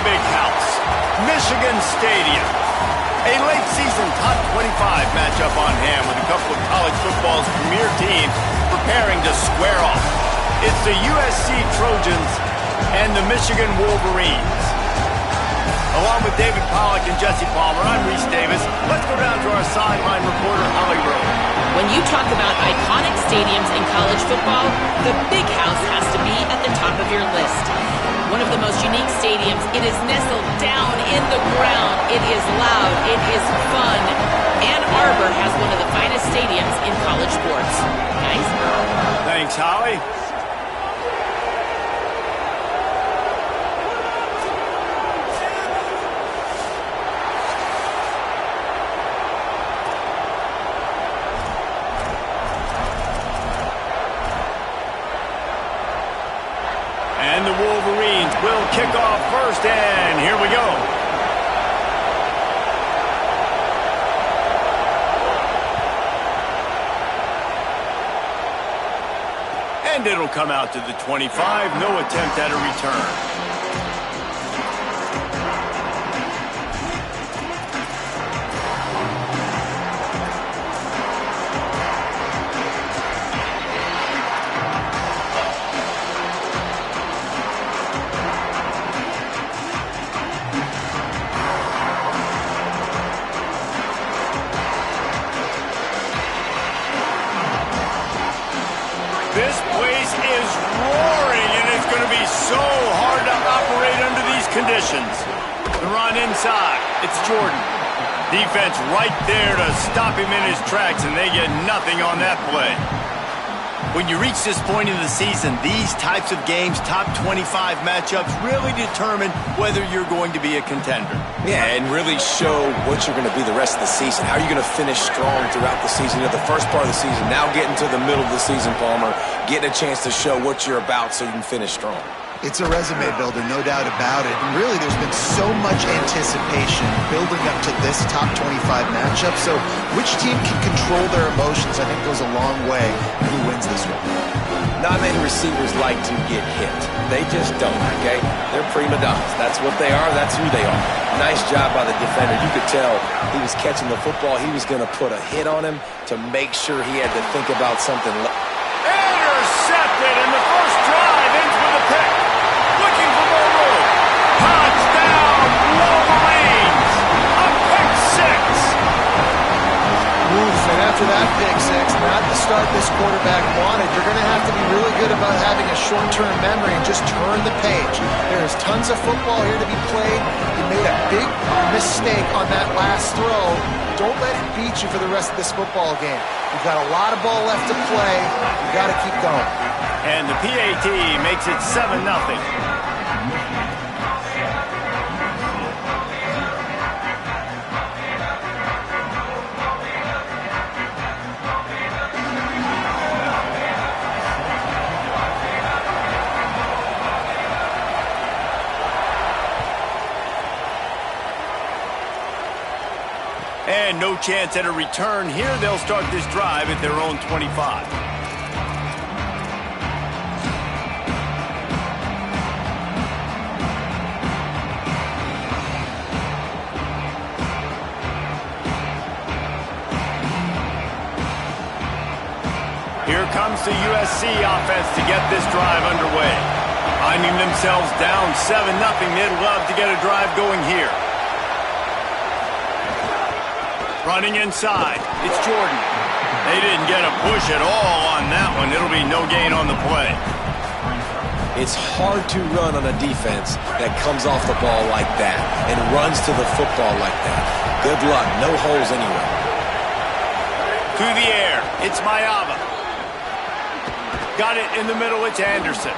Big House, Michigan Stadium. A late-season top 25 matchup on hand with a couple of college football's premier teams preparing to square off. It's the USC Trojans and the Michigan Wolverines. Along with David Pollack and Jesse Palmer, I'm Reese Davis. Let's go down to our sideline reporter, Holly Rowe. When you talk about iconic stadiums in college football, the Big House has to be at the top of your list. One of the most unique stadiums. It is nestled down in the ground. It is loud. It is fun. Ann Arbor has one of the finest stadiums in college sports. Nice. Thanks, Holly. And the Wolverines will kick off first, and here we go. And it'll come out to the 25, no attempt at a return. This place is roaring, and it's going to be so hard to operate under these conditions. The run inside. It's Jordan. Defense right there to stop him in his tracks, and they get nothing on that play. When you reach this point in the season, these types of games, top 25 matchups, really determine whether you're going to be a contender. Yeah, and really show what you're going to be the rest of the season. How are you going to finish strong throughout the season? You know, the first part of the season, now getting to the middle of the season, Palmer, getting a chance to show what you're about so you can finish strong. It's a resume builder, no doubt about it. And really, there's been so much anticipation building up to this top 25 matchup. So which team can control their emotions, I think, goes a long way in who wins this one. Not many receivers like to get hit. They just don't, okay? They're prima donnas. That's what they are. That's who they are. Nice job by the defender. You could tell he was catching the football. He was going to put a hit on him to make sure he had to think about something. Intercepted, and the first drive ends with a pick. Looking for more room. Touchdown, Wolverines. A pick six. Oof, and after that pick six, not the start this quarterback wanted. You're going to have to be really good about having a short-term memory and just turn the page. There's tons of football here to be played. You made a big mistake on that last throw. Don't let it beat you for the rest of this football game. You've got a lot of ball left to play. You've got to keep going. And the PAT makes it 7-0. And no chance at a return here. They'll start this drive at their own 25. Here comes the USC offense to get this drive underway. Finding themselves down 7-0, they'd love to get a drive going here. Running inside, it's Jordan. They didn't get a push at all on that one. It'll be no gain on the play. It's hard to run on a defense that comes off the ball like that and runs to the football like that. Good luck, no holes anywhere. To the air, it's Mayava. Got it in the middle, it's Anderson.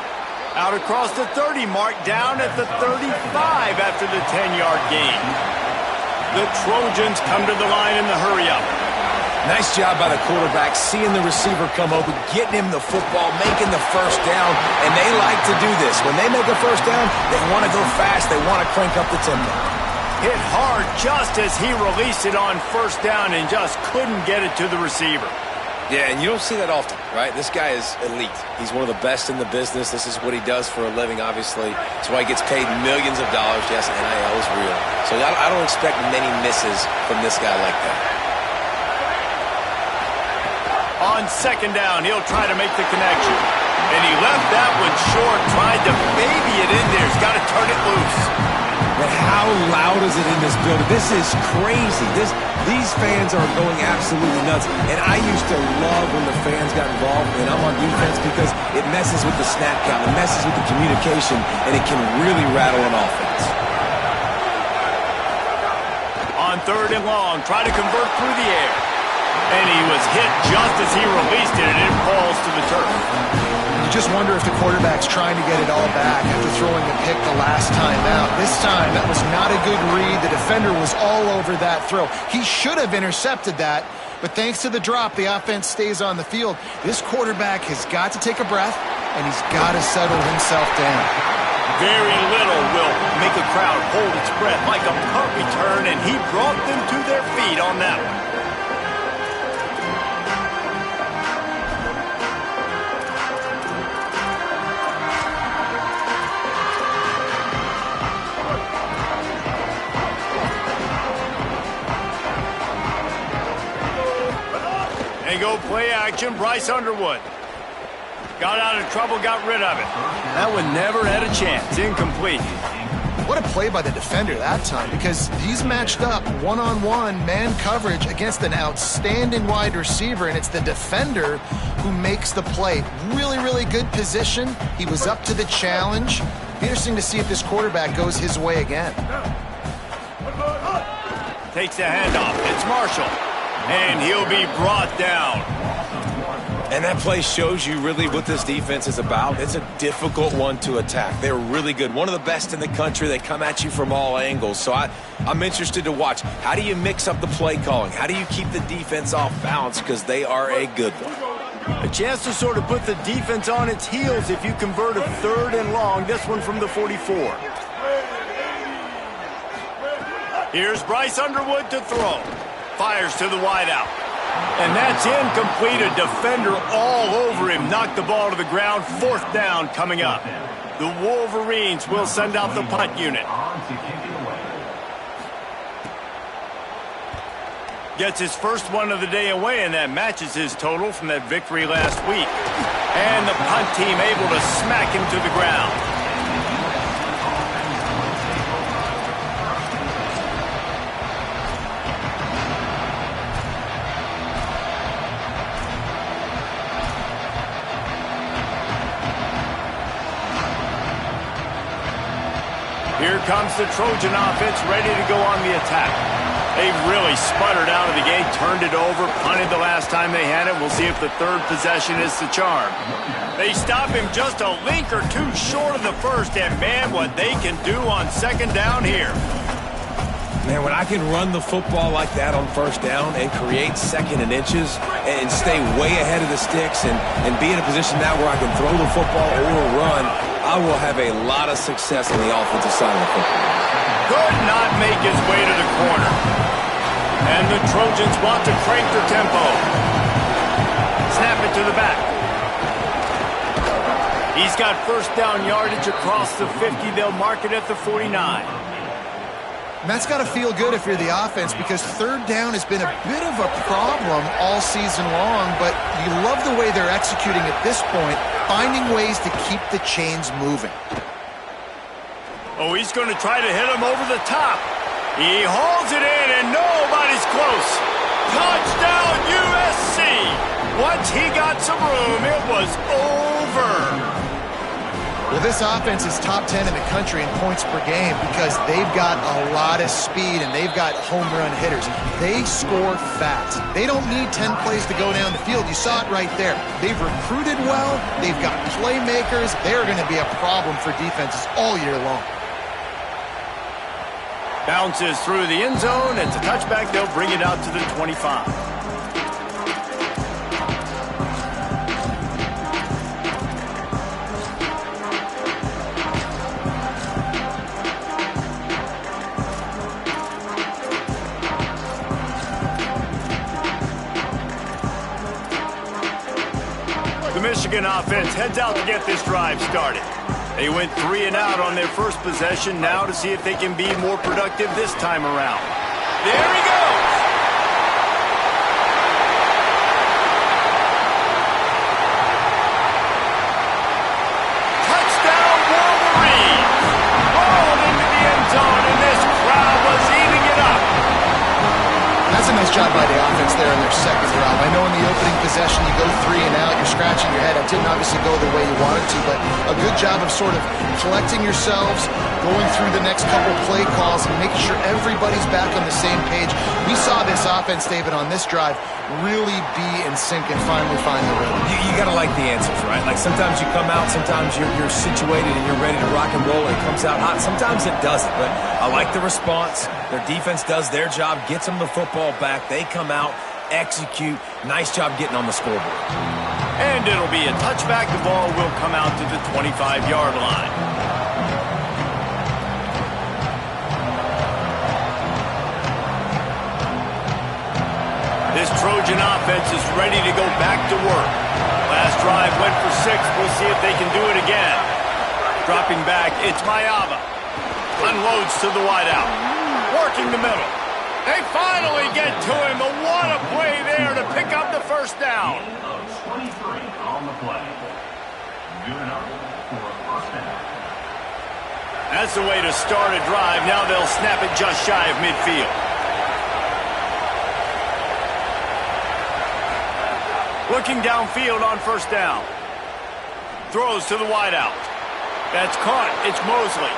Out across the 30 mark, down at the 35 after the 10-yard gain. The Trojans come to the line in the hurry-up. Nice job by the quarterback, seeing the receiver come open, getting him the football, making the first down, and they like to do this. When they make a first down, they want to go fast, they want to crank up the tempo. Hit hard just as he released it on first down and just couldn't get it to the receiver. Yeah, and you don't see that often, right? This guy is elite. He's one of the best in the business. This is what he does for a living, obviously. That's why he gets paid millions of dollars. Yes, NIL is real. So I don't expect many misses from this guy like that. On second down, he'll try to make the connection. And he left that one short, tried to baby it in there. He's got to turn it loose. But how loud is it in this building? This is crazy. These fans are going absolutely nuts. And I used to love when the fans got involved, and I'm on defense because it messes with the snap count, it messes with the communication, and it can really rattle an offense. On third and long, try to convert through the air. And he was hit just as he released it, and it falls to the turf. You just wonder if the quarterback's trying to get it all back after throwing the pick the last time out. This time, that was not a good read. The defender was all over that throw. He should have intercepted that, but thanks to the drop, the offense stays on the field. This quarterback has got to take a breath, and he's got to settle himself down. Very little will make a crowd hold its breath like a punt return, and he brought them to their feet on that one. They go play action, Bryce Underwood. Got out of trouble, got rid of it. That one never had a chance. Incomplete. What a play by the defender that time, because he's matched up one-on-one man coverage against an outstanding wide receiver, and it's the defender who makes the play. Really, really good position. He was up to the challenge. Be interesting to see if this quarterback goes his way again. Takes the handoff. It's Marshall. And he'll be brought down. And that play shows you really what this defense is about. It's a difficult one to attack. They're really good. One of the best in the country. They come at you from all angles. So I'm interested to watch. How do you mix up the play calling? How do you keep the defense off balance? Because they are a good one. A chance to sort of put the defense on its heels if you convert a third and long. This one from the 44. Here's Bryce Underwood to throw. Fires to the wideout. And that's incomplete. A defender all over him. Knocked the ball to the ground. Fourth down coming up. The Wolverines will send out the punt unit. Gets his first one of the day away, and that matches his total from that victory last week. And the punt team able to smack him to the ground. Here comes the Trojan offense ready to go on the attack. They really sputtered out of the gate, turned it over, punted the last time they had it. We'll see if the third possession is the charm. They stop him just a link or two short of the first, and man, what they can do on second down here. Man, when I can run the football like that on first down and create second and inches and stay way ahead of the sticks and be in a position now where I can throw the football or run, I will have a lot of success on the offensive side of the football. Could not make his way to the corner. And the Trojans want to crank their tempo. Snap it to the back. He's got first down yardage across the 50. They'll mark it at the 49. And that's got to feel good if you're the offense, because third down has been a bit of a problem all season long, but you love the way they're executing at this point, finding ways to keep the chains moving. Oh, he's going to try to hit him over the top. He hauls it in, and nobody's close. Touchdown, USC! Once he got some room, it was over. Well, this offense is top 10 in the country in points per game because they've got a lot of speed and they've got home run hitters. They score fast. They don't need 10 plays to go down the field. You saw it right there. They've recruited well. They've got playmakers. They're going to be a problem for defenses all year long. Bounces through the end zone. It's a touchback. They'll bring it out to the 25. Michigan offense heads out to get this drive started. They went 3 and out on their first possession, now to see if they can be more productive this time around. There he goes! Touchdown Wolverines! Rolled into the end zone, and this crowd was eating it up. That's a nice job by the offense there in their second drive. I know in the opening possession you go 3 and out, you're scratching your head. It didn't obviously go the way you wanted to, but a good job of sort of collecting yourselves, going through the next couple play calls, and making sure everybody's back on the same page. We saw this offense, David, on this drive really be in sync and finally find the rhythm. You got to like the answers, right? Like sometimes you come out, sometimes you're situated and you're ready to rock and roll and it comes out hot. Sometimes it doesn't, but I like the response. Their defense does their job, gets them the football back. They come out, execute. Nice job getting on the scoreboard. And it'll be a touchback. The ball will come out to the 25-yard line. This Trojan offense is ready to go back to work. Last drive went for 6. We'll see if they can do it again. Dropping back, it's Mayava. Unloads to the wideout. Working the middle. They finally get to him, but what a play there to pick up the first down. 23 on the play. Good enough for a first down. That's the way to start a drive. Now they'll snap it just shy of midfield. Looking downfield on first down. Throws to the wideout. That's caught. It's Mosley.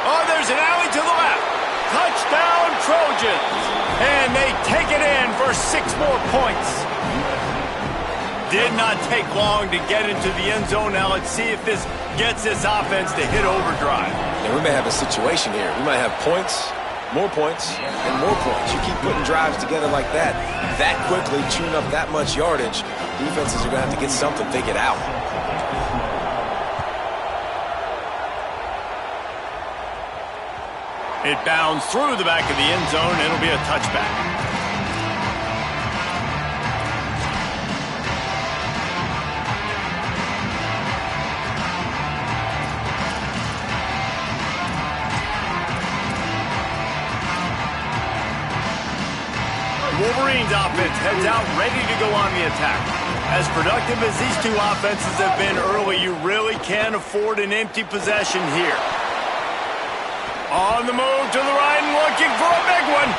Oh, there's an alley to the left. Touchdown, Trojans. And they take it in for 6 more points. Did not take long to get into the end zone. Now let's see if this gets this offense to hit overdrive. Yeah, we may have a situation here. We might have points, more points, and more points. You keep putting drives together like that quickly, chewing up that much yardage, defenses are going to have to get something figured out. It bounds through the back of the end zone. It'll be a touchback. Wolverines offense heads out ready to go on the attack. As productive as these two offenses have been early, you really can't afford an empty possession here. On the move to the right and looking for a big one.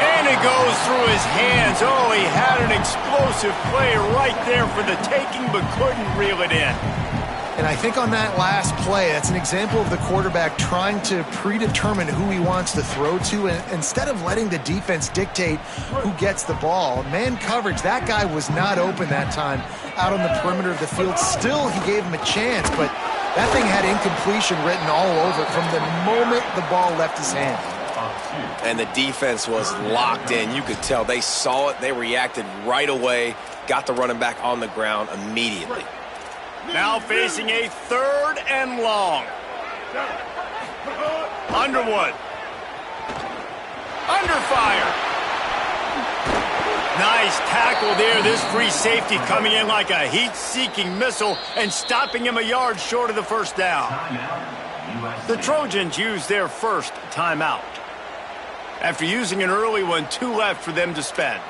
And it goes through his hands. Oh, he had an explosive play right there for the taking, but couldn't reel it in. And I think on that last play, that's an example of the quarterback trying to predetermine who he wants to throw to, and instead of letting the defense dictate who gets the ball. Man coverage, that guy was not open that time out on the perimeter of the field. Still, he gave him a chance, but that thing had incompletion written all over it from the moment the ball left his hand. And the defense was locked in. You could tell they saw it. They reacted right away, got the running back on the ground immediately. Now facing a 3rd and long. Underwood. Under fire. Nice tackle there. This free safety coming in like a heat-seeking missile and stopping him a yard short of the first down. The Trojans use their first timeout. After using an early one, 2 left for them to spend.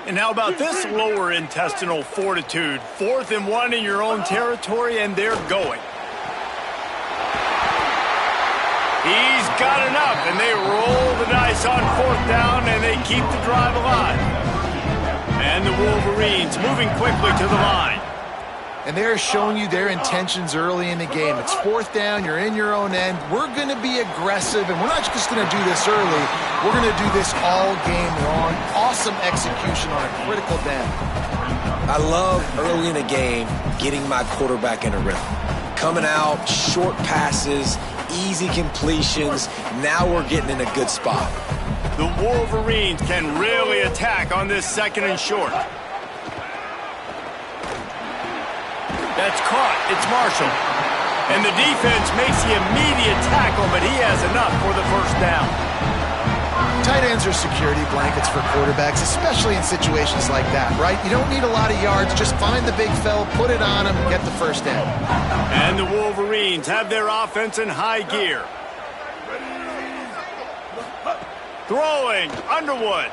And how about this lower intestinal fortitude? 4th and 1 in your own territory, and they're going. He's got enough, and they roll the dice on 4th down, and they keep the drive alive. And the Wolverines moving quickly to the line. And they're showing you their intentions early in the game. It's 4th down, you're in your own end. We're going to be aggressive, and we're not just going to do this early. We're going to do this all game long. Awesome execution on a critical down. I love early in a game getting my quarterback in a rhythm. Coming out, short passes, easy completions. Now we're getting in a good spot. The Wolverines can really attack on this 2nd and short. That's caught. It's Marshall. And the defense makes the immediate tackle, but he has enough for the 1st down. Tight ends are security blankets for quarterbacks, especially in situations like that, right? You don't need a lot of yards. Just find the big fella, put it on him, get the 1st down. And the Wolverines have their offense in high gear. Throwing, Underwood.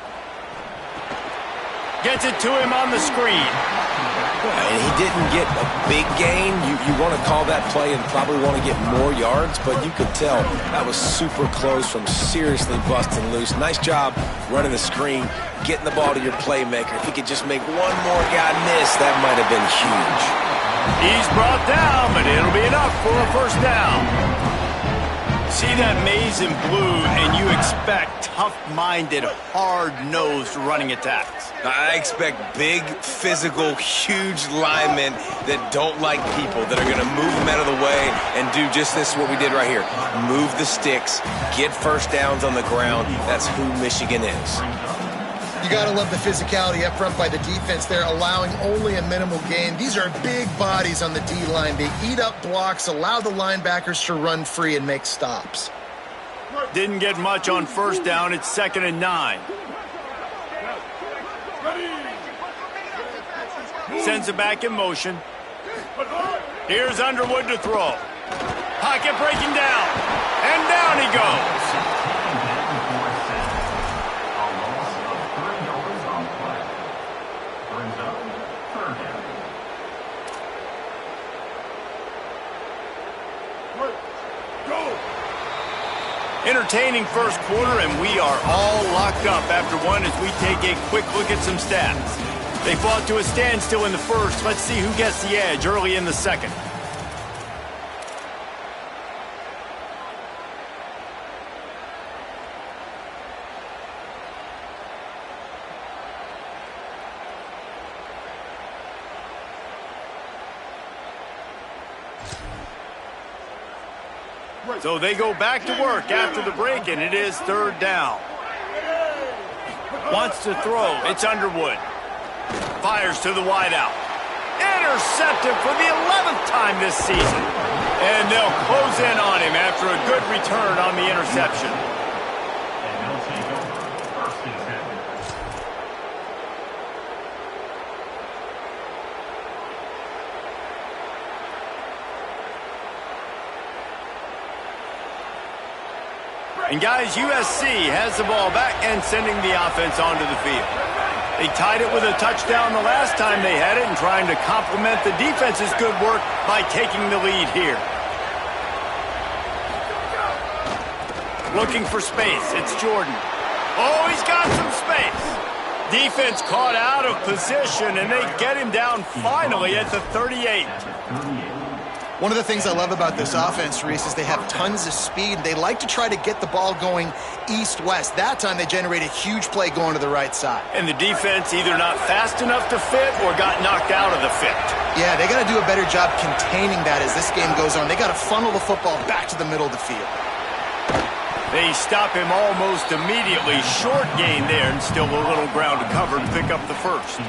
Gets it to him on the screen. And he didn't get a big gain. You want to call that play and probably want to get more yards, but you could tell that was super close from seriously busting loose. Nice job running the screen, getting the ball to your playmaker. If he could just make one more guy miss, that might have been huge. He's brought down, but it'll be enough for a 1st down. See that maze in blue, and you expect tough-minded, hard-nosed running attacks. I expect big, physical, huge linemen that don't like people, that are going to move them out of the way and do just this, what we did right here. Move the sticks, get 1st downs on the ground. That's who Michigan is. You got to love the physicality up front by the defense. They're allowing only a minimal gain. These are big bodies on the D-line. They eat up blocks, allow the linebackers to run free and make stops. Didn't get much on 1st down. It's 2nd and 9. Sends it back in motion. Here's Underwood to throw. Pocket breaking down. And down he goes. Entertaining 1st quarter, and we are all locked up after one as we take a quick look at some stats. They fought to a standstill in the 1st. Let's see who gets the edge early in the 2nd. So they go back to work after the break, and it is 3rd down. Wants to throw. It's Underwood. Fires to the wideout. Intercepted for the 11th time this season. And they'll close in on him after a good return on the interception. And they'll take over 1st and 10. And guys, USC has the ball back and sending the offense onto the field. They tied it with a touchdown the last time they had it and trying to complement the defense's good work by taking the lead here. Looking for space. It's Jordan. Oh, he's got some space. Defense caught out of position, and they get him down finally at the 38. One of the things I love about this offense, Reese, is they have tons of speed. They like to try to get the ball going east-west. That time they generate a huge play going to the right side. And the defense either not fast enough to fit or got knocked out of the fit. Yeah, they got to do a better job containing that as this game goes on. They got to funnel the football back to the middle of the field. They stop him almost immediately. Short gain there, and still a little ground to cover to pick up the 1st.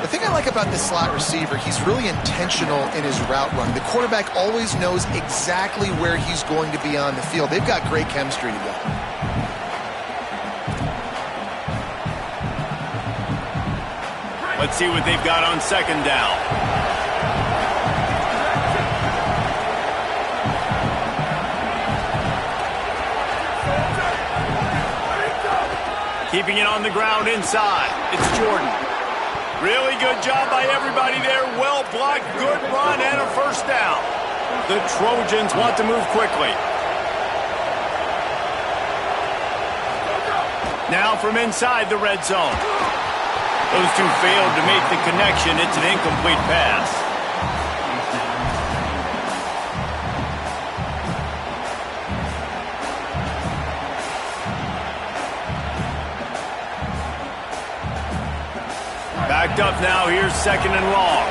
The thing I like about this slot receiver, he's really intentional in his route run. The quarterback always knows exactly where he's going to be on the field. They've got great chemistry together. Let's see what they've got on 2nd down. Keeping it on the ground inside. It's Jordan. Really good job by everybody there. Well blocked, good run, and a 1st down. The Trojans want to move quickly. Now from inside the red zone. Those two failed to make the connection. It's an incomplete pass. Backed up now. Here's 2nd and long.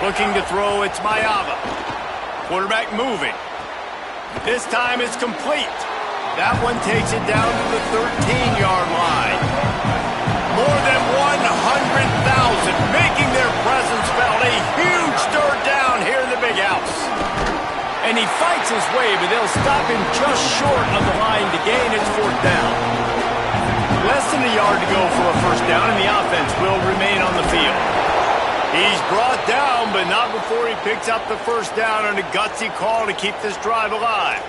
Looking to throw, it's Mayava. Quarterback moving. This time it's complete. That one takes it down to the 13-yard line. More than 100,000 making their presence felt. A huge third down here in the big house. And he fights his way, but they'll stop him just short of the line to gain its fourth down. Less than a yard to go for a first down, and the offense will remain on the field. He's brought down, but not before he picks up the first down on a gutsy call to keep this drive alive.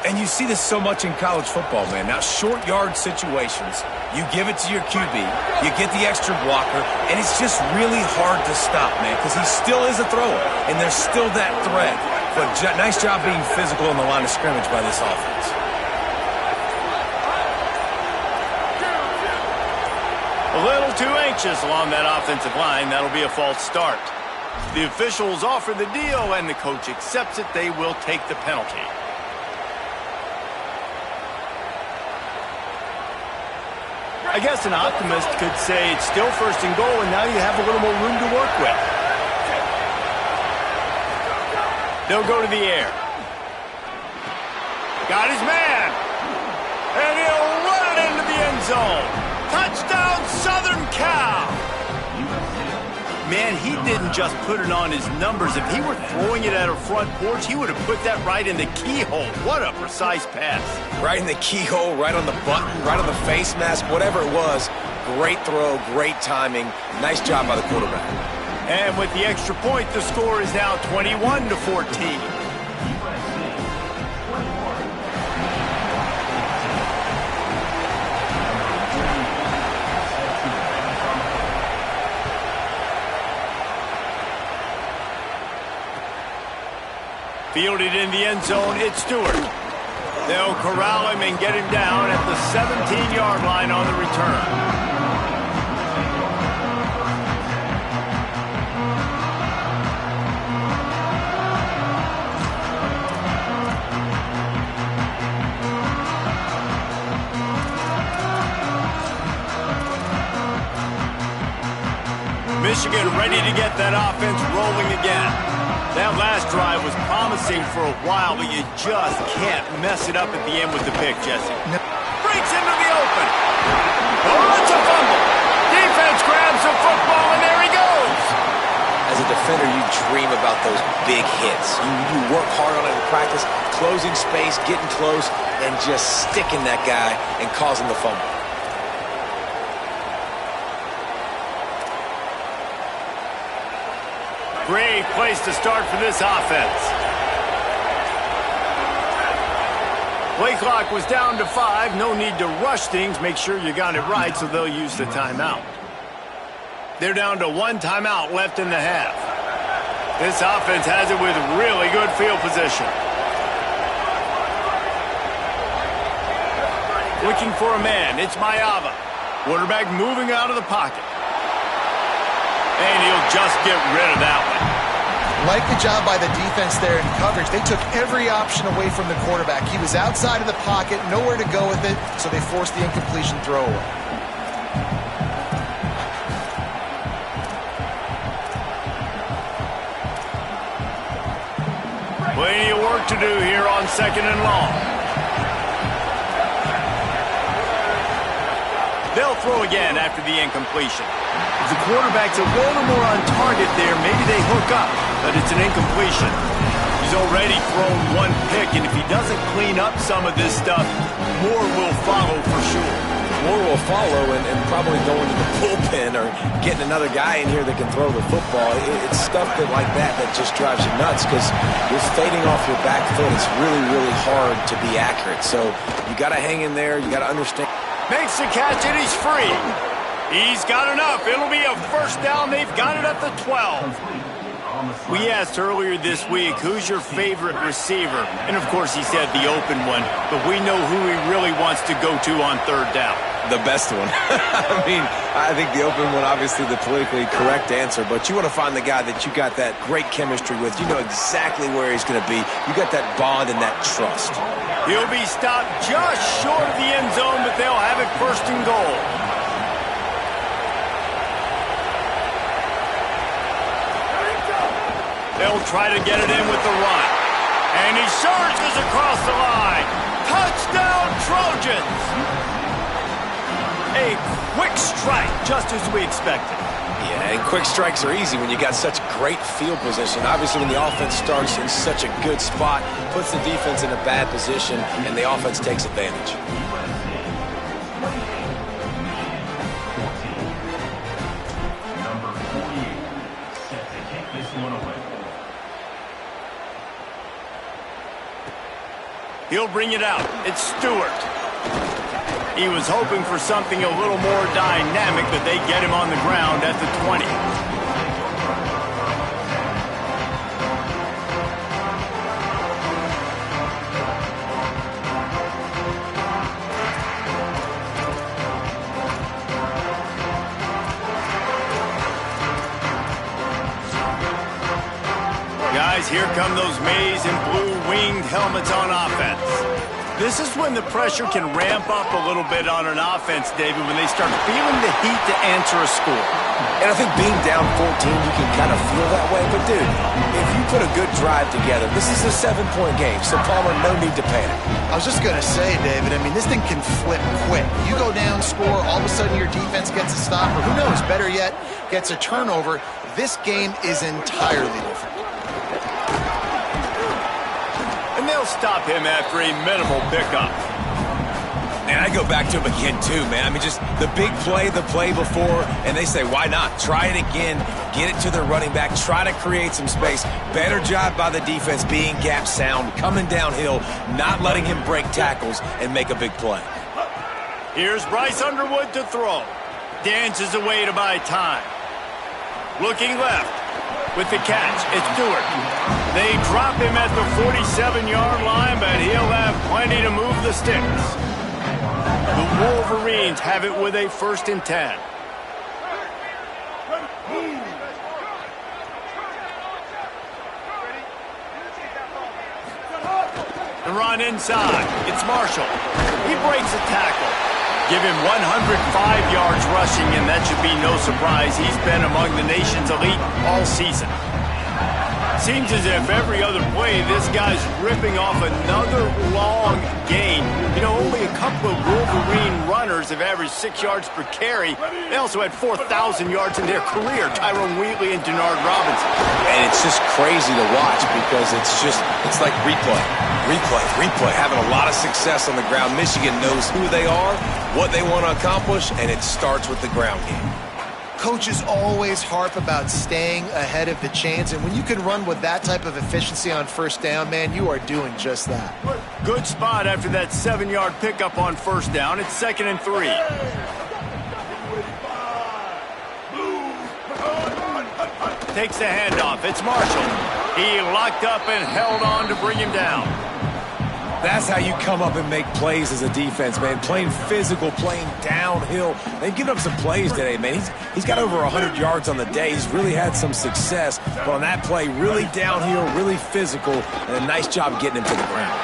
And you see this so much in college football, man. Now, short yard situations, you give it to your QB, you get the extra blocker, and it's just really hard to stop, man, because he still is a thrower, and there's still that threat. But nice job being physical in the line of scrimmage by this offense. A little too anxious along that offensive line. That'll be a false start. The officials offer the deal, and the coach accepts it. They will take the penalty. I guess an optimist could say it's still first and goal, and now you have a little more room to work with. They'll go to the air. Got his man. And he'll run it into the end zone. Touchdown, Southern Cal. Man, he didn't just put it on his numbers. If he were throwing it at a front porch, he would have put that right in the keyhole. What a precise pass. Right in the keyhole, right on the button, right on the face mask, whatever it was. Great throw, great timing. Nice job by the quarterback. And with the extra point, the score is now 21-14. Fielded in the end zone, it's Stewart. They'll corral him and get him down at the 17-yard line on the return. Michigan ready to get that offense rolling again. That last drive was promising for a while, but you just can't mess it up at the end with the pick, Jesse. No. Breaks into the open. Oh, it's a fumble. Defense grabs the football, and there he goes. As a defender, you dream about those big hits. You work hard on it in practice, closing space, getting close, and just sticking that guy and causing the fumble. Great place to start for this offense. Play clock was down to 5. No need to rush things. Make sure you got it right, so they'll use the timeout. They're down to 1 timeout left in the half. This offense has it with really good field position. Looking for a man. It's Mayava. Quarterback moving out of the pocket. And he'll just get rid of that one. Like the job by the defense there in coverage. They took every option away from the quarterback. He was outside of the pocket, nowhere to go with it, so they forced the incompletion throw away. Plenty of work to do here on 2nd and long. They'll throw again after the incompletion. If the quarterback's a little more on target there, maybe they hook up, but it's an incompletion. He's already thrown 1 pick, and if he doesn't clean up some of this stuff, more will follow for sure. More will follow, and probably going to the bullpen or getting another guy in here that can throw the football. It's stuff like that just drives you nuts because you're fading off your back foot. It's really, really hard to be accurate. So you got to hang in there. You got to understand. Makes the catch, and he's free. He's got enough. It'll be a first down. They've got it at the 12. We asked earlier this week, who's your favorite receiver? And, of course, he said the open one. But we know who he really wants to go to on 3rd down. The best one. I mean, I think the open one, obviously the politically correct answer. But you want to find the guy that you got that great chemistry with. You know exactly where he's going to be. You got that bond and that trust. He'll be stopped just short of the end zone, but they'll have it 1st and goal. They'll try to get it in with the run. And he surges across the line. Touchdown, Trojans! A quick strike, just as we expected. Yeah, and quick strikes are easy when you got such great field position. Obviously, when the offense starts in such a good spot, puts the defense in a bad position, and the offense takes advantage. Number 48, set to kick this one away. He'll bring it out. It's Stewart. He was hoping for something a little more dynamic, but they get him on the ground at the 20. Guys, here come those maize and blue winged helmets on offense. This is when the pressure can ramp up a little bit on an offense, David, when they start feeling the heat to answer a score. And I think being down 14, you can kind of feel that way. But, dude, if you put a good drive together, this is a 7-point game, so Palmer, no need to panic. I was just going to say, David, I mean, this thing can flip quick. You go down, score, all of a sudden your defense gets a stop, or who knows, better yet, gets a turnover. This game is entirely different. And they'll stop him after a minimal pickup. And I go back to him again, too, man. I mean, just the big play, the play before, and they say, why not? Try it again, get it to their running back, try to create some space. Better job by the defense being gap sound, coming downhill, not letting him break tackles and make a big play. Here's Bryce Underwood to throw. Dances away to buy time. Looking left. With the catch, it's Stewart. They drop him at the 47-yard line, but he'll have plenty to move the sticks. The Wolverines have it with a 1st and 10. The run inside. It's Marshall. He breaks a tackle. Give him 105 yards rushing, and that should be no surprise. He's been among the nation's elite all season. Seems as if every other play, this guy's ripping off another long gain. You know, only a couple of Wolverine runners have averaged 6 yards per carry. They also had 4,000 yards in their career, Tyrone Wheatley and Denard Robinson. And it's just crazy to watch because it's like replay, having a lot of success on the ground. Michigan knows who they are, what they want to accomplish, and it starts with the ground game. Coaches always harp about staying ahead of the chains, and when you can run with that type of efficiency on 1st down, man, you are doing just that. Good spot after that 7-yard pickup on 1st down. It's 2nd and 3. Takes the handoff. It's Marshall. He locked up and held on to bring him down. That's how you come up and make plays as a defense, man. Playing physical, playing downhill. They've given up some plays today, man. He's got over 100 yards on the day. He's really had some success. But on that play, really downhill, really physical, and a nice job getting him to the ground.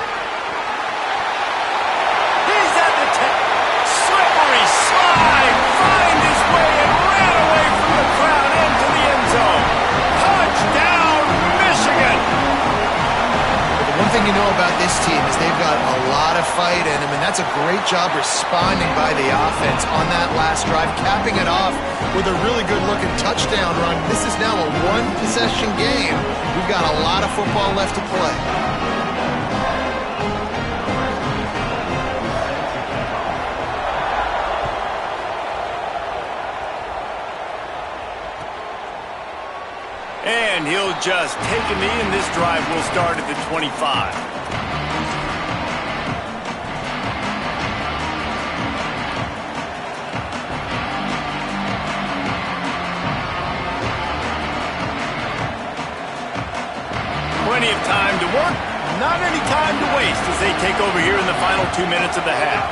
He's at the 10. Slippery slide. Find his way and ran away from the crowd into the end zone. Touchdown, Michigan. One thing you know about this team is they've got a lot of fight in them, and that's a great job responding by the offense on that last drive, capping it off with a really good-looking touchdown run. This is now a one-possession game. We've got a lot of football left to play. And he'll just take a knee, and this drive will start at the 25. Plenty of time to work, not any time to waste as they take over here in the final 2 minutes of the half.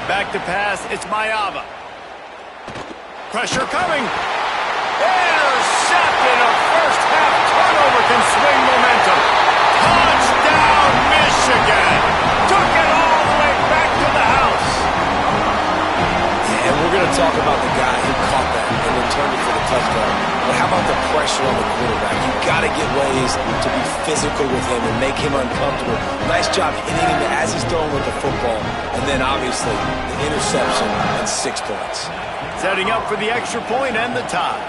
Back to pass, it's Mayava. Pressure coming. Intercepted. A first half turnover can swing momentum. Touchdown, Michigan. Took it all the way back to the house. And we're going to talk about the guy who caught that and returned it for the touchdown. But how about the pressure pressure on the quarterback. You've got to get ways to be physical with him and make him uncomfortable. Nice job hitting him as he's throwing with the football. And then, obviously, the interception and 6 points. Setting up for the extra point and the tie.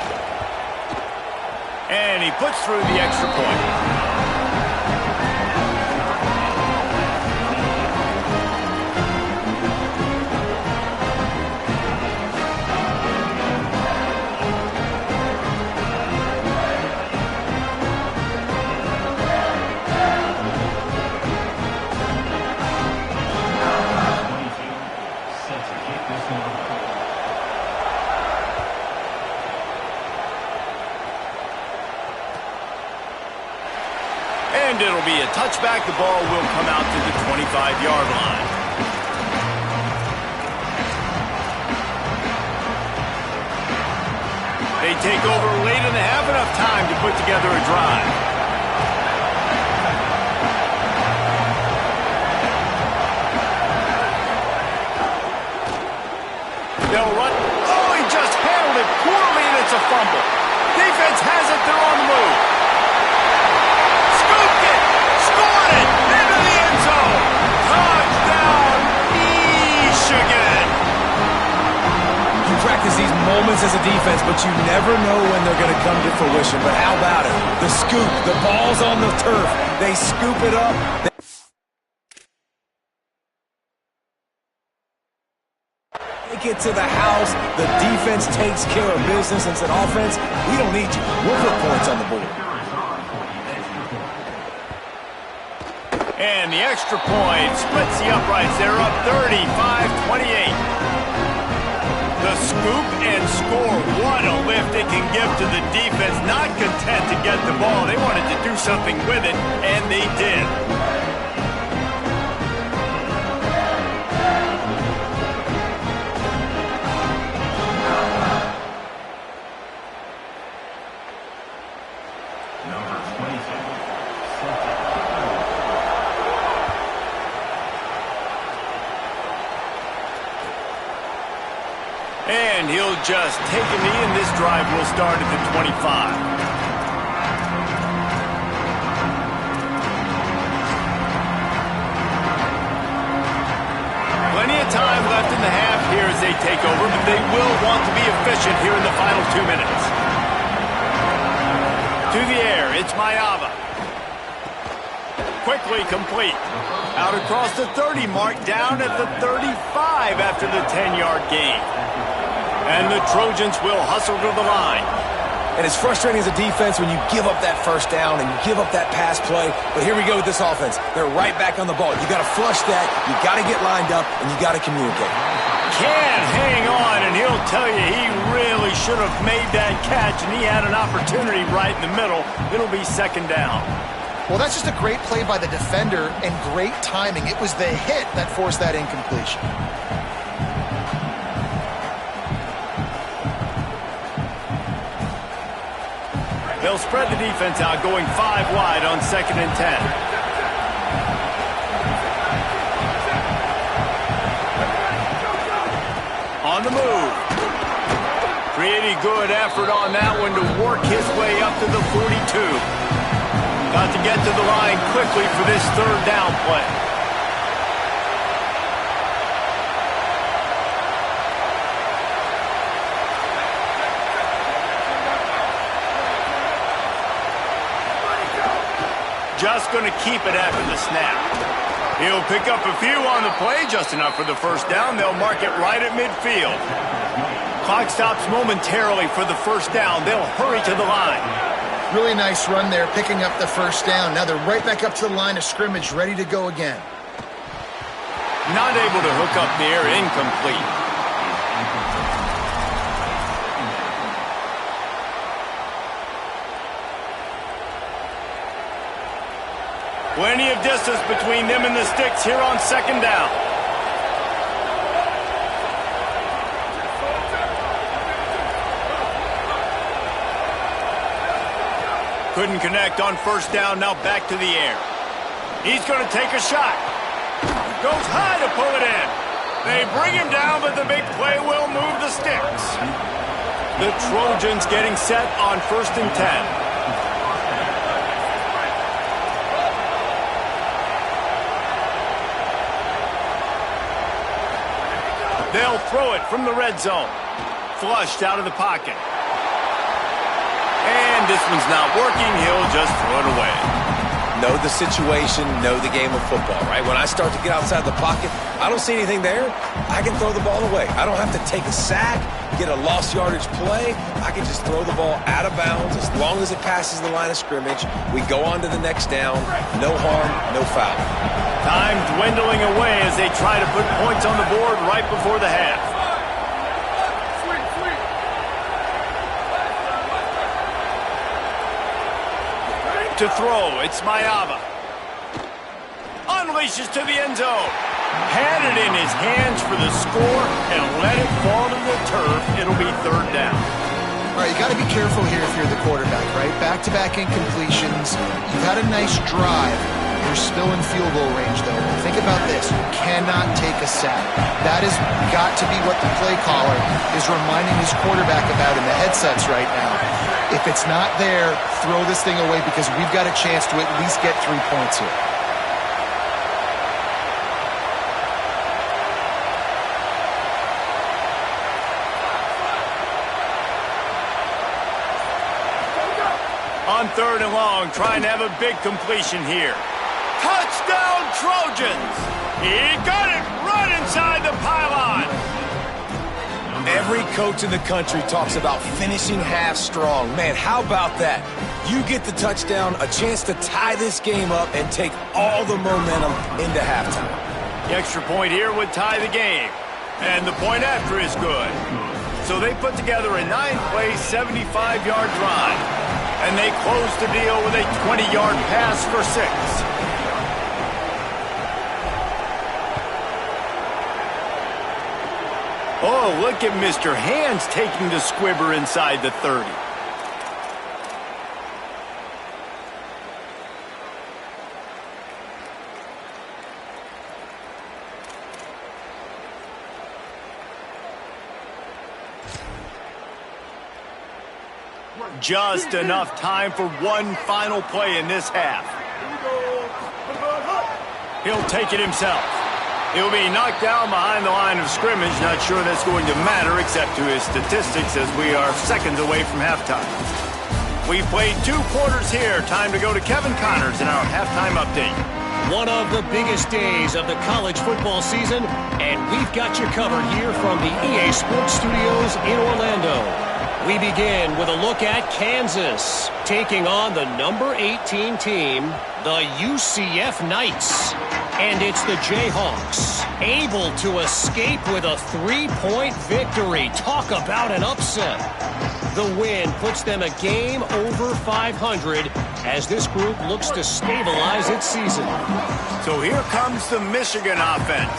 And he puts through the extra point. And it'll be a touchback. The ball will come out to the 25-yard line. They take over late in the half, enough time to put together a drive. They'll run. Oh, he just handled it poorly, and it's a fumble. Defense has it. They're on the move. Scooped it. Scored it. Into the end zone. Touchdown, Michigan. You practice these moments as a defense, but you never know when they're going to come to fruition. But how about it? The scoop. The ball's on the turf. They scoop it up. Take it to the house. The defense takes care of business and said, offense, we don't need you. We'll put points on the board. And the extra point splits the uprights. They're up 35-28. The scoop and score. What a lift it can give to the defense. Not content to get the ball. They wanted to do something with it, and they did. And he'll just take a knee, and this drive will start at the 25. Plenty of time left in the half here as they take over, but they will want to be efficient here in the final 2 minutes. To the air, it's Mayava. Quickly complete. Out across the 30 mark, down at the 35 after the 10-yard gain. And the Trojans will hustle to the line. And it's frustrating as a defense when you give up that first down and you give up that pass play. But here we go with this offense. They're right back on the ball. You got to flush that. You got to get lined up, and you got to communicate. Can't hang on, and he'll tell you he really should have made that catch, and he had an opportunity right in the middle. It'll be second down. Well, that's just a great play by the defender and great timing. It was the hit that forced that incompletion. They'll spread the defense out, going 5 wide on 2nd and 10. On the move. Pretty good effort on that one to work his way up to the 42. Got to get to the line quickly for this 3rd down play. Just going to keep it after the snap. He'll pick up a few on the play, just enough for the first down. They'll mark it right at midfield. Clock stops momentarily for the first down. They'll hurry to the line. Really nice run there, picking up the first down. Now they're right back up to the line of scrimmage, ready to go again. Not able to hook up there, incomplete. Plenty of distance between them and the sticks here on 2nd down. Couldn't connect on 1st down, now back to the air. He's going to take a shot. Goes high to pull it in. They bring him down, but the big play will move the sticks. The Trojans getting set on 1st and 10. They'll throw it from the red zone. Flushed out of the pocket. And this one's not working. He'll just throw it away. Know the situation, know the game of football, right? When I start to get outside the pocket, I don't see anything there. I can throw the ball away. I don't have to take a sack, get a lost yardage play. I can just throw the ball out of bounds as long as it passes the line of scrimmage. We go on to the next down. No harm, no foul. Time dwindling away as they try to put points on the board right before the half. To throw, it's Mayava. Unleashes to the end zone. Had it in his hands for the score and let it fall to the turf. It'll be 3rd down. All right, you got to be careful here if you're the quarterback, right? Back-to-back incompletions. You've had a nice drive. You're still in field goal range, though. Think about this. You cannot take a sack. That has got to be what the play caller is reminding his quarterback about in the headsets right now. If it's not there, throw this thing away because we've got a chance to at least get 3 points here. On 3rd and long, trying to have a big completion here. Touchdown, Trojans! He got it right inside the pylon. Every coach in the country talks about finishing half strong. Man, how about that? You get the touchdown, a chance to tie this game up and take all the momentum into halftime. The extra point here would tie the game. And the point after is good. So they put together a 9-play, 75-yard drive. And they close the deal with a 20-yard pass for 6. Oh, look at Mr. Hands taking the squibber inside the 30. Just enough time for one final play in this half. He'll take it himself. He'll be knocked down behind the line of scrimmage. Not sure that's going to matter except to his statistics as we are seconds away from halftime. We've played 2 quarters here. Time to go to Kevin Connors in our halftime update. One of the biggest days of the college football season, and we've got you covered here from the EA Sports Studios in Orlando. We begin with a look at Kansas taking on the number 18 team, the UCF Knights. And it's the Jayhawks able to escape with a 3-point victory. Talk about an upset. The win puts them a game over 500 as this group looks to stabilize its season. So here comes the Michigan offense.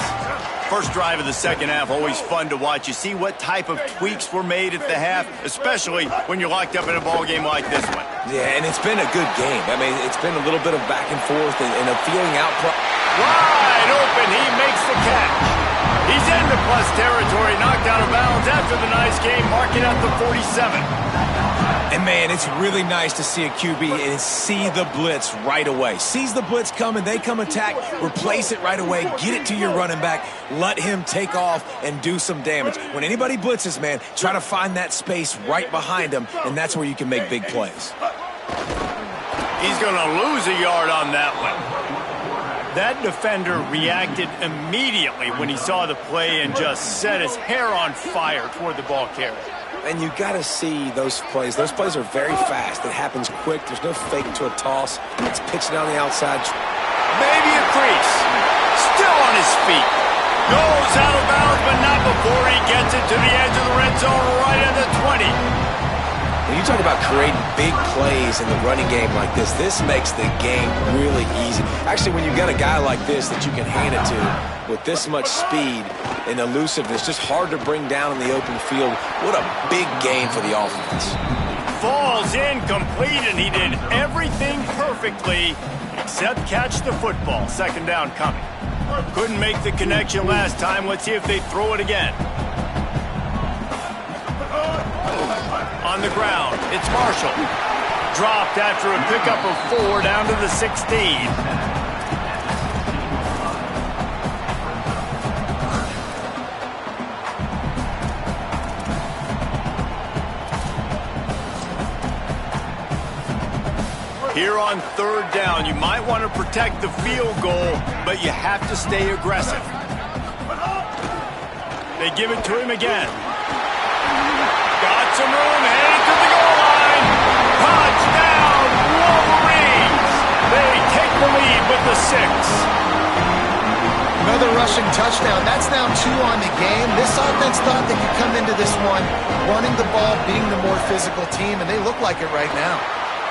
First drive of the second half, always fun to watch. You see what type of tweaks were made at the half, especially when you're locked up in a ball game like this one. Yeah, and it's been a good game. I mean, it's been a little bit of back and forth and a feeling out. Wide open, he makes the catch. He's into plus territory, knocked out of bounds after the nice game, marking out the 47. And man, it's really nice to see a QB and see the blitz right away. Sees the blitz coming, they come attack, replace it right away, get it to your running back, let him take off and do some damage. When anybody blitzes, man, try to find that space right behind him, and that's where you can make big plays. He's going to lose a yard on that one. That defender reacted immediately when he saw the play and just set his hair on fire toward the ball carrier. And you got to see those plays. Those plays are very fast. It happens quick. There's no fake to a toss. It's pitched down the outside. Maybe a crease. Still on his feet. Goes out of bounds, but not before he gets it to the edge of the red zone right at the 20. When you talk about creating big plays in the running game like this makes the game really easy. Actually, when you got a guy like this that you can hand it to with this much speed and elusiveness, just hard to bring down in the open field, what a big game for the offense. Falls incomplete, and he did everything perfectly except catch the football. Second down coming. Couldn't make the connection last time. Let's see if they throw it again. On the ground, it's Marshall. Dropped after a pickup of 4 down to the 16. Here on 3rd down, you might want to protect the field goal, but you have to stay aggressive. They give it to him again. Got some room, headed to the goal line. Touchdown, Wolverines! They take the lead with the 6. Another rushing touchdown. That's now 2 on the game. This offense thought they could come into this one running the ball, being the more physical team, and they look like it right now.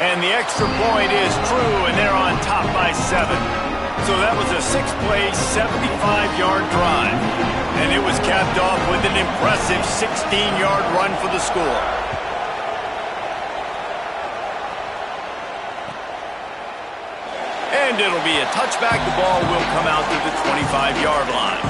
And the extra point is true, and they're on top by 7. So that was a 6-play, 75-yard drive. And it was capped off with an impressive 16-yard run for the score. And it'll be a touchback. The ball will come out to the 25-yard line.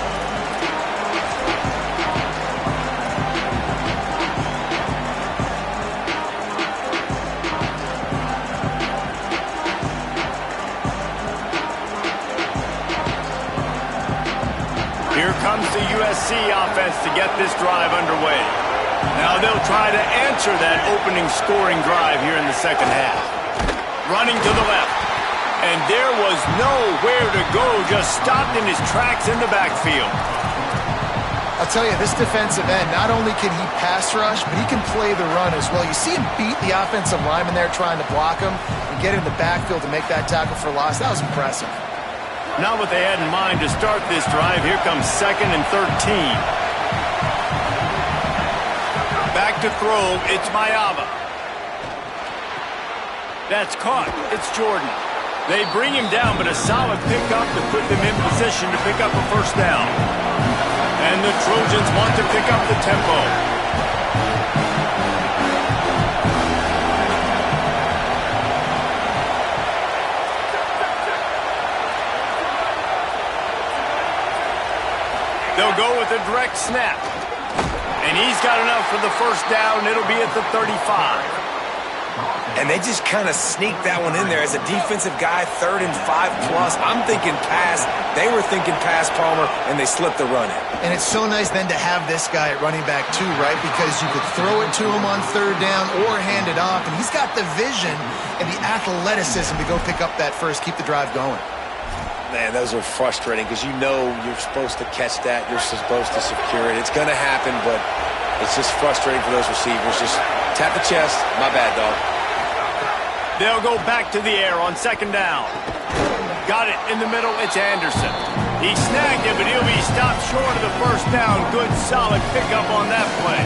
Here comes the USC offense to get this drive underway. Now they'll try to answer that opening scoring drive here in the second half. Running to the left. And there was nowhere to go, just stopped in his tracks in the backfield. I'll tell you, this defensive end, not only can he pass rush, but he can play the run as well. You see him beat the offensive lineman there trying to block him and get in the backfield to make that tackle for loss. That was impressive. Not what they had in mind to start this drive. Here comes 2nd and 13. Back to throw, it's Mayava. That's caught, it's Jordan. They bring him down, but a solid pickup to put them in position to pick up a 1st down. And the Trojans want to pick up the tempo. They'll go with a direct snap. And he's got enough for the 1st down. It'll be at the 35. And they just kind of sneaked that one in there as a defensive guy, 3rd and 5+. I'm thinking pass. They were thinking pass, Palmer, and they slipped the run in. And it's so nice then to have this guy at running back too, right? Because you could throw it to him on 3rd down or hand it off. And he's got the vision and the athleticism to go pick up that first, keep the drive going. Man, those are frustrating because you know you're supposed to catch that. You're supposed to secure it. It's going to happen, but it's just frustrating for those receivers. Just tap the chest. My bad, dog. They'll go back to the air on 2nd down. Got it in the middle. It's Anderson. He snagged it, but he'll be stopped short of the 1st down. Good, solid pickup on that play.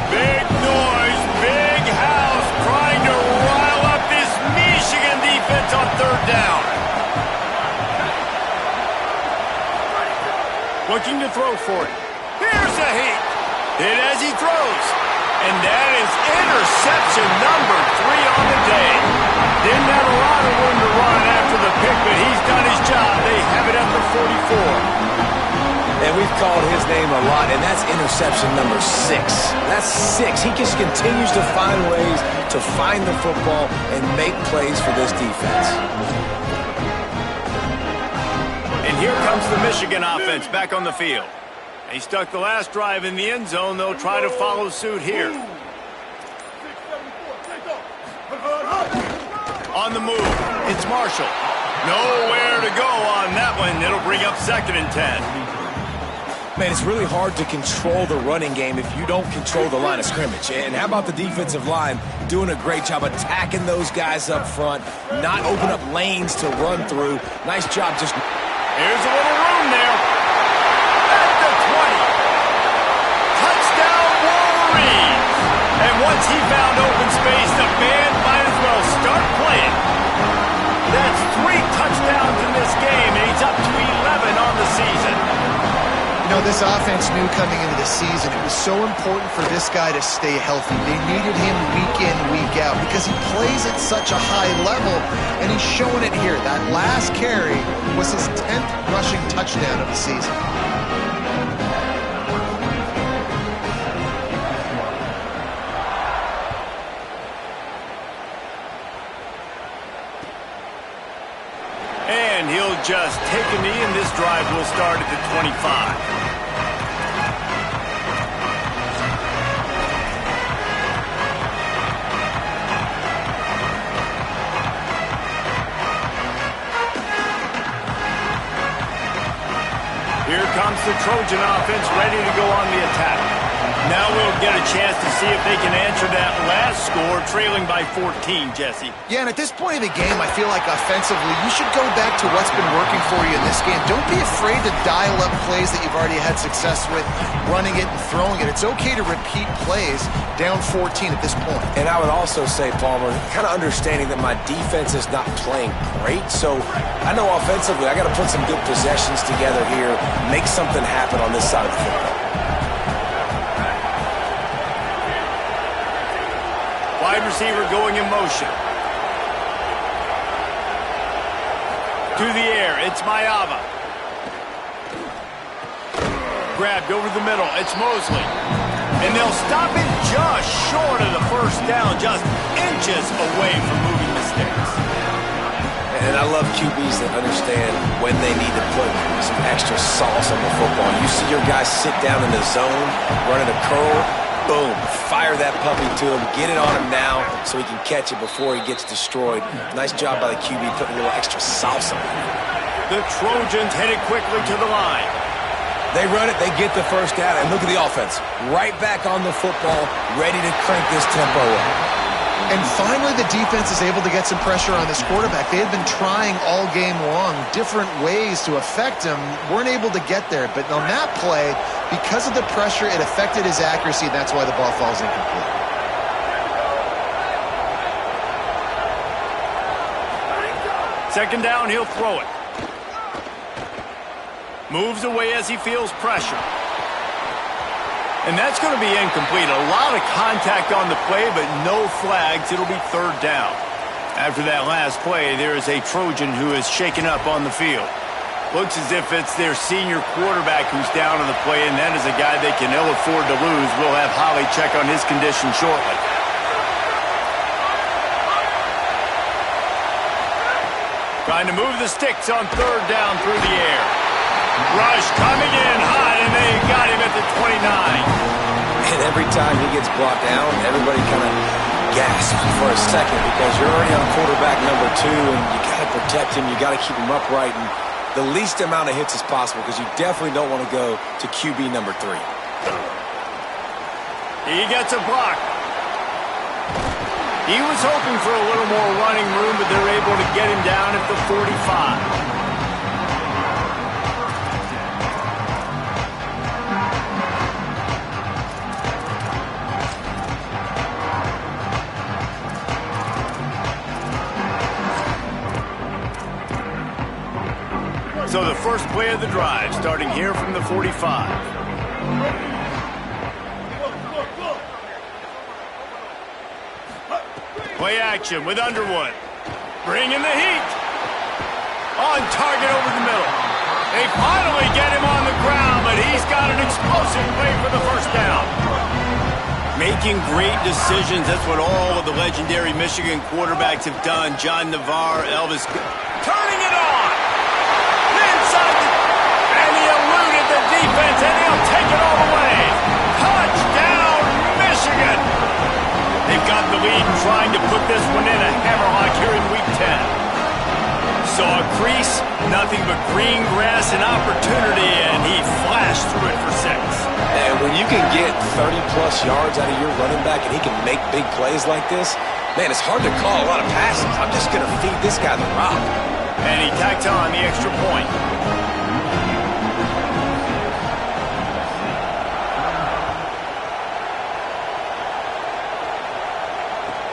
Big noise, big house, trying to rile up this Michigan defense on 3rd down. Looking to throw for it. Here's a heat. Hit as he throws. And that is interception number 3 on the day. Didn't have a lot of room to run after the pick, but he's done his job. They have it at the 44. And we've called his name a lot, and that's interception number 6. That's 6. He just continues to find ways to find the football and make plays for this defense. And here comes the Michigan offense back on the field. He stuck the last drive in the end zone. They'll try to follow suit here. On the move, it's Marshall. Nowhere to go on that one. It'll bring up 2nd and 10. Man, it's really hard to control the running game if you don't control the line of scrimmage. And how about the defensive line doing a great job attacking those guys up front, not open up lanes to run through. Nice job just... Here's a little room there. At the 20. Touchdown, Wolverines. And once he found open space, the band might as well start playing. That's 3 touchdowns in this game, and he's up to 11 on the season. You know, this offense knew coming into the season it was so important for this guy to stay healthy. They needed him week in, week out because he plays at such a high level, and he's showing it here. That last carry was his 10th rushing touchdown of the season. And he'll just take a knee, and this drive will start at the 25. Here comes the Trojan offense ready to go on the attack. Now we'll get a chance to see if they can answer that last score, trailing by 14, Jesse. Yeah, and at this point of the game, I feel like offensively, you should go back to what's been working for you in this game. Don't be afraid to dial up plays that you've already had success with, running it and throwing it. It's okay to repeat plays down 14 at this point. And I would also say, Palmer, kind of understanding that my defense is not playing great, so I know offensively I got to put some good possessions together here, make something happen on this side of the football. Wide receiver going in motion. To the air, it's Mayava. Grabbed over the middle, it's Mosley. And they'll stop it just short of the first down, just inches away from moving the sticks. And I love QBs that understand when they need to put some extra sauce on the football. You see your guys sit down in the zone, running a curl, boom, fire that puppy to him, get it on him now so he can catch it before he gets destroyed. Nice job by the QB putting a little extra sauce on it. The Trojans headed quickly to the line. They run it, they get the first down, and look at the offense. Right back on the football, ready to crank this tempo up. And finally, the defense is able to get some pressure on this quarterback. They had been trying all game long different ways to affect him, weren't able to get there. But on that play, because of the pressure, it affected his accuracy, and that's why the ball falls incomplete. Second down, he'll throw it. Moves away as he feels pressure. And that's going to be incomplete. A lot of contact on the play, but no flags. It'll be third down. After that last play, there is a Trojan who is shaken up on the field. Looks as if it's their senior quarterback who's down on the play, and that is a guy they can ill afford to lose. We'll have Holly check on his condition shortly. Trying to move the sticks on third down through the air. Rush coming in high, and they got him at the 29. And every time he gets brought down, everybody kind of gasps for a second because you're already on quarterback number 2, and you got to protect him. You got to keep him upright and the least amount of hits as possible because you definitely don't want to go to QB number 3. He gets a block. He was hoping for a little more running room, but they're able to get him down at the 45. So the first play of the drive, starting here from the 45. Play action with Underwood. Bringing the heat. On target over the middle. They finally get him on the ground, but he's got an explosive play for the first down. Making great decisions. That's what all of the legendary Michigan quarterbacks have done. John Navarre, Elvis. Turning it on. And he eluded the defense, and he'll take it all the way. Touchdown, Michigan! They've got the lead and trying to put this one in a hammerlock here in Week 10. Saw a crease, nothing but green grass and opportunity, and he flashed through it for 6. And when you can get 30-plus yards out of your running back and he can make big plays like this, man, it's hard to call a lot of passes. I'm just going to feed this guy the rock. And he tacked on the extra point.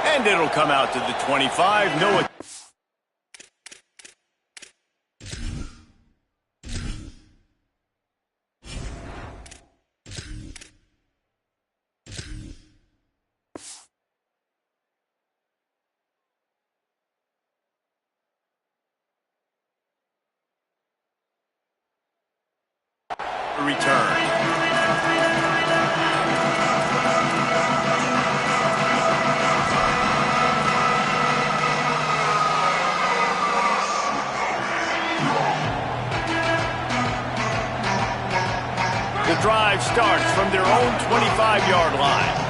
And it'll come out to the 25. No. Return. the drive starts from their own 25-yard line.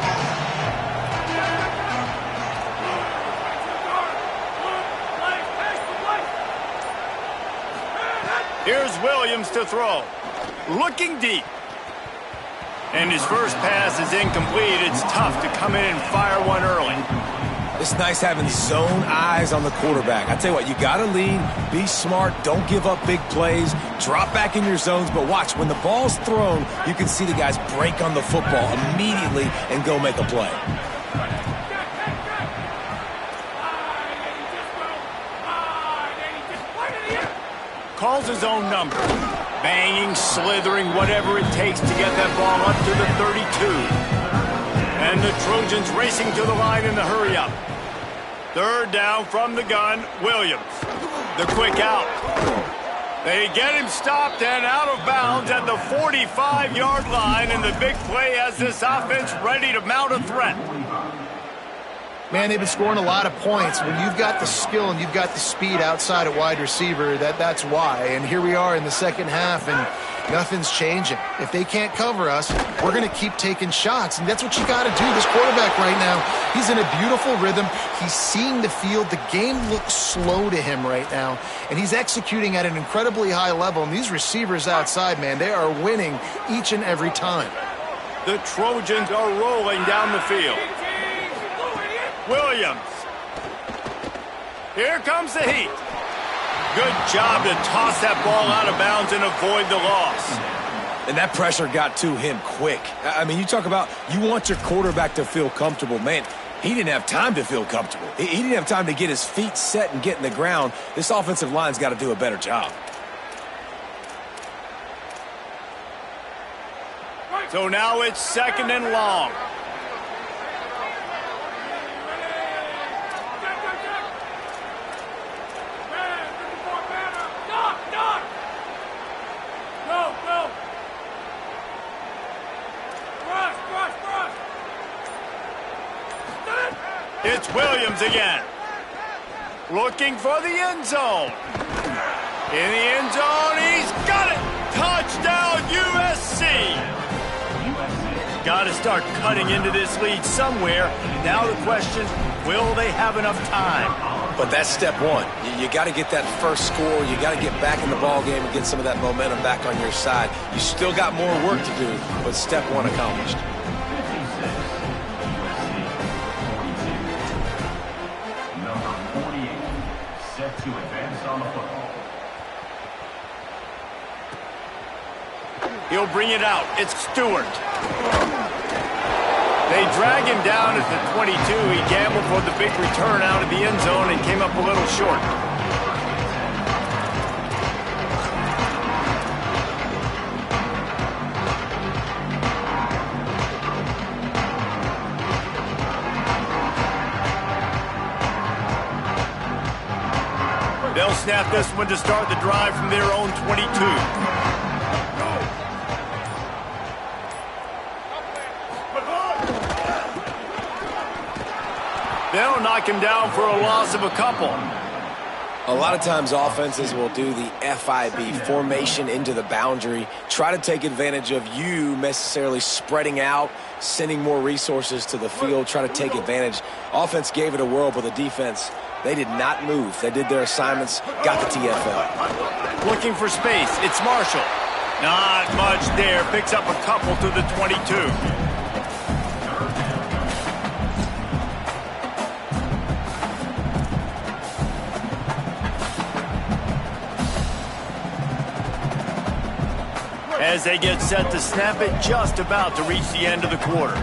Here's Williams to throw. Looking deep. And his first pass is incomplete. It's tough to come in and fire one early. It's nice having zone eyes on the quarterback. I tell you what, you got to lead, be smart, don't give up big plays, drop back in your zones, but watch, when the ball's thrown, you can see the guys break on the football immediately and go make a play. Calls his own number. Banging, slithering, whatever it takes to get that ball up to the 32. And the Trojans racing to the line in the hurry-up. Third down from the gun, Williams. The quick out. They get him stopped and out of bounds at the 45-yard line, and the big play has this offense ready to mount a threat. Man, they've been scoring a lot of points. When you've got the skill and you've got the speed outside at wide receiver, that's why. And here we are in the second half, and nothing's changing. If they can't cover us, we're going to keep taking shots, and that's what you got to do. This quarterback right now, he's in a beautiful rhythm. He's seeing the field. The game looks slow to him right now, and he's executing at an incredibly high level. And these receivers outside, man, they are winning each and every time. The Trojans are rolling down the field. Williams. Here comes the heat. Good job to toss that ball out of bounds and avoid the loss. And that pressure got to him quick. I mean, you talk about you want your quarterback to feel comfortable. Man, he didn't have time to feel comfortable. He didn't have time to get his feet set and get in the ground. This offensive line's got to do a better job. So now it's second and long. It's Williams again. Looking for the end zone. In the end zone, he's got it! Touchdown, USC! Got to start cutting into this lead somewhere. Now the question, will they have enough time? But that's step one. You got to get that first score. You got to get back in the ball game and get some of that momentum back on your side. You still got more work to do, but step one accomplished. To advance on the football. He'll bring it out. It's Stewart. They drag him down at the 22. He gambled for the big return out of the end zone and came up a little short. They'll snap this one to start the drive from their own 22. They'll knock him down for a loss of a couple. A lot of times offenses will do the FIB, formation into the boundary, try to take advantage of you necessarily spreading out, sending more resources to the field, try to take advantage. Offense gave it a whirl, but the defense, they did not move. They did their assignments, got the TFL. Looking for space. It's Marshall. Not much there. Picks up a couple to the 22. As they get set to snap it, just about to reach the end of the quarter.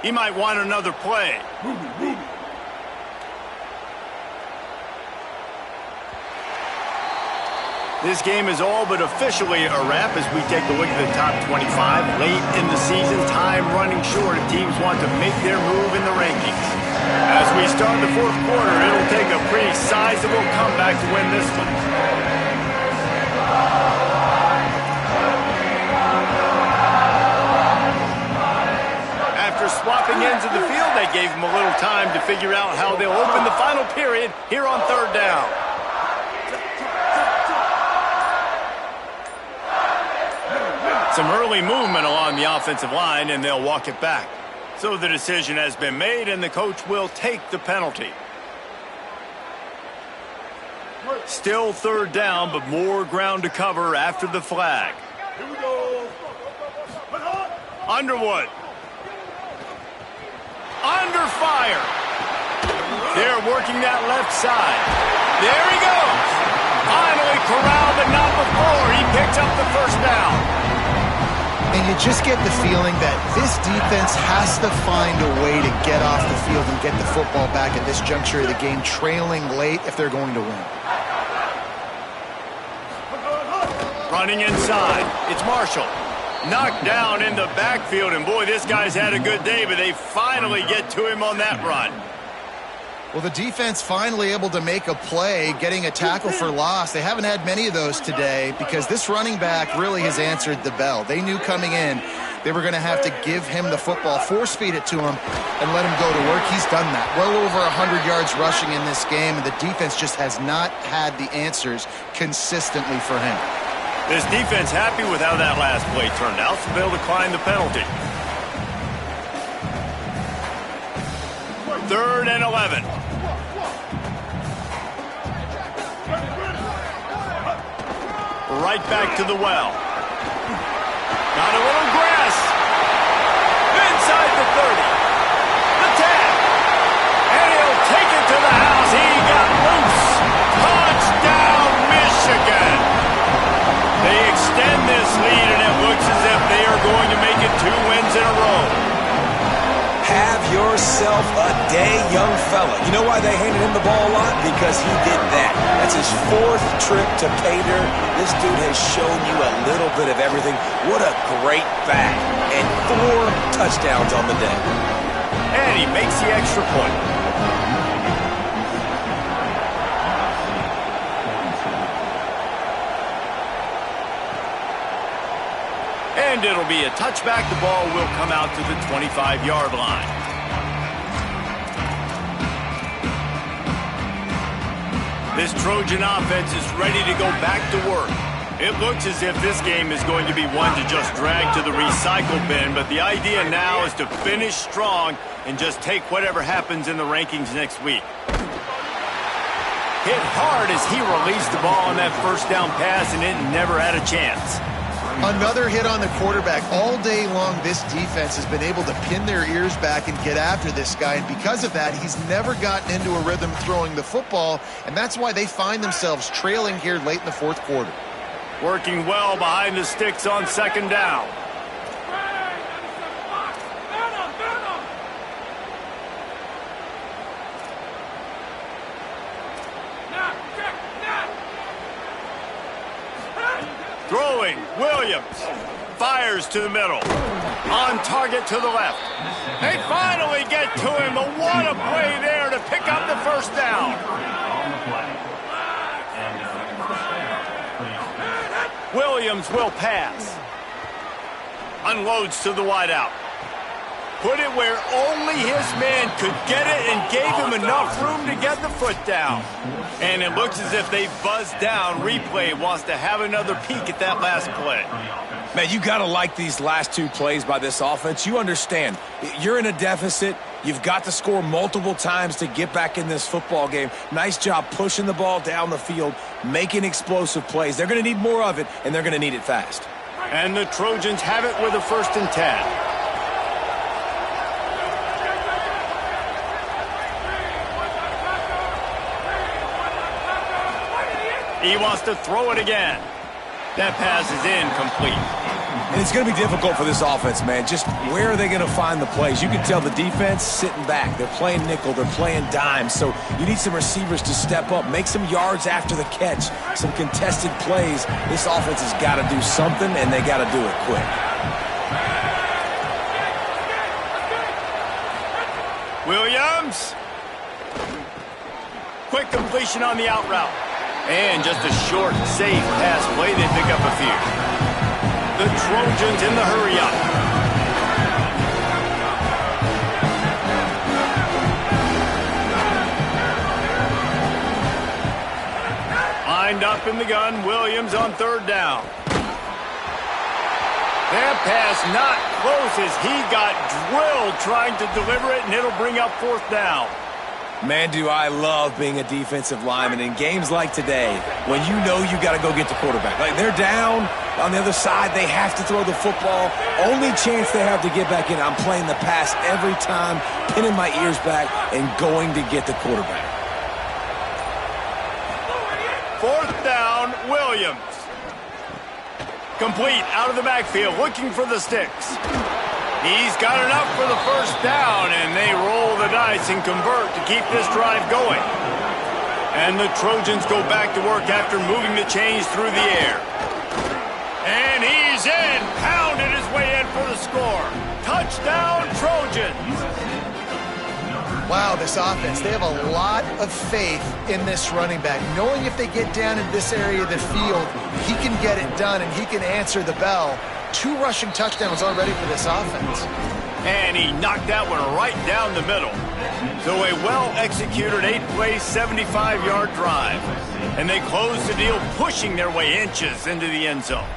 He might want another play. This game is all but officially a wrap as we take a look at the top 25. Late in the season, time running short, and teams want to make their move in the rankings. As we start the fourth quarter, it'll take a pretty sizable comeback to win this one. After swapping ends of the field, they gave them a little time to figure out how they'll open the final period here on third down. Some early movement along the offensive line, and they'll walk it back. So the decision has been made, and the coach will take the penalty. Still third down, but more ground to cover after the flag. Here we go. Underwood. Under fire. They're working that left side. There he goes. Finally corralled, but not before. He picks up the first down. And you just get the feeling that this defense has to find a way to get off the field and get the football back at this juncture of the game, trailing late if they're going to win. Running inside. It's Marshall. Knocked down in the backfield, and boy, this guy's had a good day, but they finally get to him on that run. Well, the defense finally able to make a play, getting a tackle for loss. They haven't had many of those today because this running back really has answered the bell. They knew coming in they were going to have to give him the football, force feed it to him, and let him go to work. He's done that. Well over 100 yards rushing in this game, and the defense just has not had the answers consistently for him. This defense happy with how that last play turned out, so they'll decline the penalty. 3rd and 11. Right back to the well. Got a little grass. Inside the 30. The tag. And he'll take it to the house. He got loose. Touchdown, Michigan. They extend this lead, and it looks as if they are going to make it 2 wins in a row. Have yourself a day, young fella. You know why they handed him the ball a lot? Because he did that. That's his 4th trip to pay dirt. This dude has shown you a little bit of everything. What a great back. And 4 touchdowns on the day. And he makes the extra point. And it'll be a touchback. The ball will come out to the 25-yard line. This Trojan offense is ready to go back to work. It looks as if this game is going to be one to just drag to the recycle bin, but the idea now is to finish strong and just take whatever happens in the rankings next week. Hit hard as he released the ball on that first down pass, and it never had a chance. Another hit on the quarterback. All day long, this defense has been able to pin their ears back and get after this guy, and because of that, he's never gotten into a rhythm throwing the football, and that's why they find themselves trailing here late in the 4th quarter. Working well behind the sticks on 2nd down. Throwing, Williams fires to the middle. On target to the left. They finally get to him, but what a play there to pick up the first down. Williams will pass. Unloads to the wideout. Put it where only his man could get it and gave him enough room to get the foot down. And it looks as if they buzzed down. Replay wants to have another peek at that last play. Man, you got to like these last 2 plays by this offense. You understand, you're in a deficit. You've got to score multiple times to get back in this football game. Nice job pushing the ball down the field, making explosive plays. They're going to need more of it, and they're going to need it fast. And the Trojans have it with a 1st and 10. He wants to throw it again. That pass is incomplete. And it's going to be difficult for this offense, man. Just where are they going to find the plays? You can tell the defense sitting back. They're playing nickel. They're playing dime. So you need some receivers to step up, make some yards after the catch, some contested plays. This offense has got to do something, and they got to do it quick. Williams. Quick completion on the out route. And just a short, safe pass play. They pick up a few. The Trojans in the hurry-up. Lined up in the gun. Williams on 3rd down. That pass not close as he got drilled trying to deliver it, and it'll bring up 4th down. Man, do I love being a defensive lineman in games like today when you know you got to go get the quarterback. Like, they're down on the other side. They have to throw the football. Only chance they have to get back in. I'm playing the pass every time, pinning my ears back, and going to get the quarterback. 4th down, Williams. Complete out of the backfield, looking for the sticks. He's got enough for the 1st down, and they roll the dice and convert to keep this drive going. And the Trojans go back to work after moving the chains through the air. And he's in, pounded his way in for the score. Touchdown, Trojans. Wow, this offense, they have a lot of faith in this running back. Knowing if they get down in this area of the field, he can get it done and he can answer the bell. 2 rushing touchdowns already for this offense. And he knocked that one right down the middle. So a well-executed 8-play, 75-yard drive. And they close the deal, pushing their way inches into the end zone.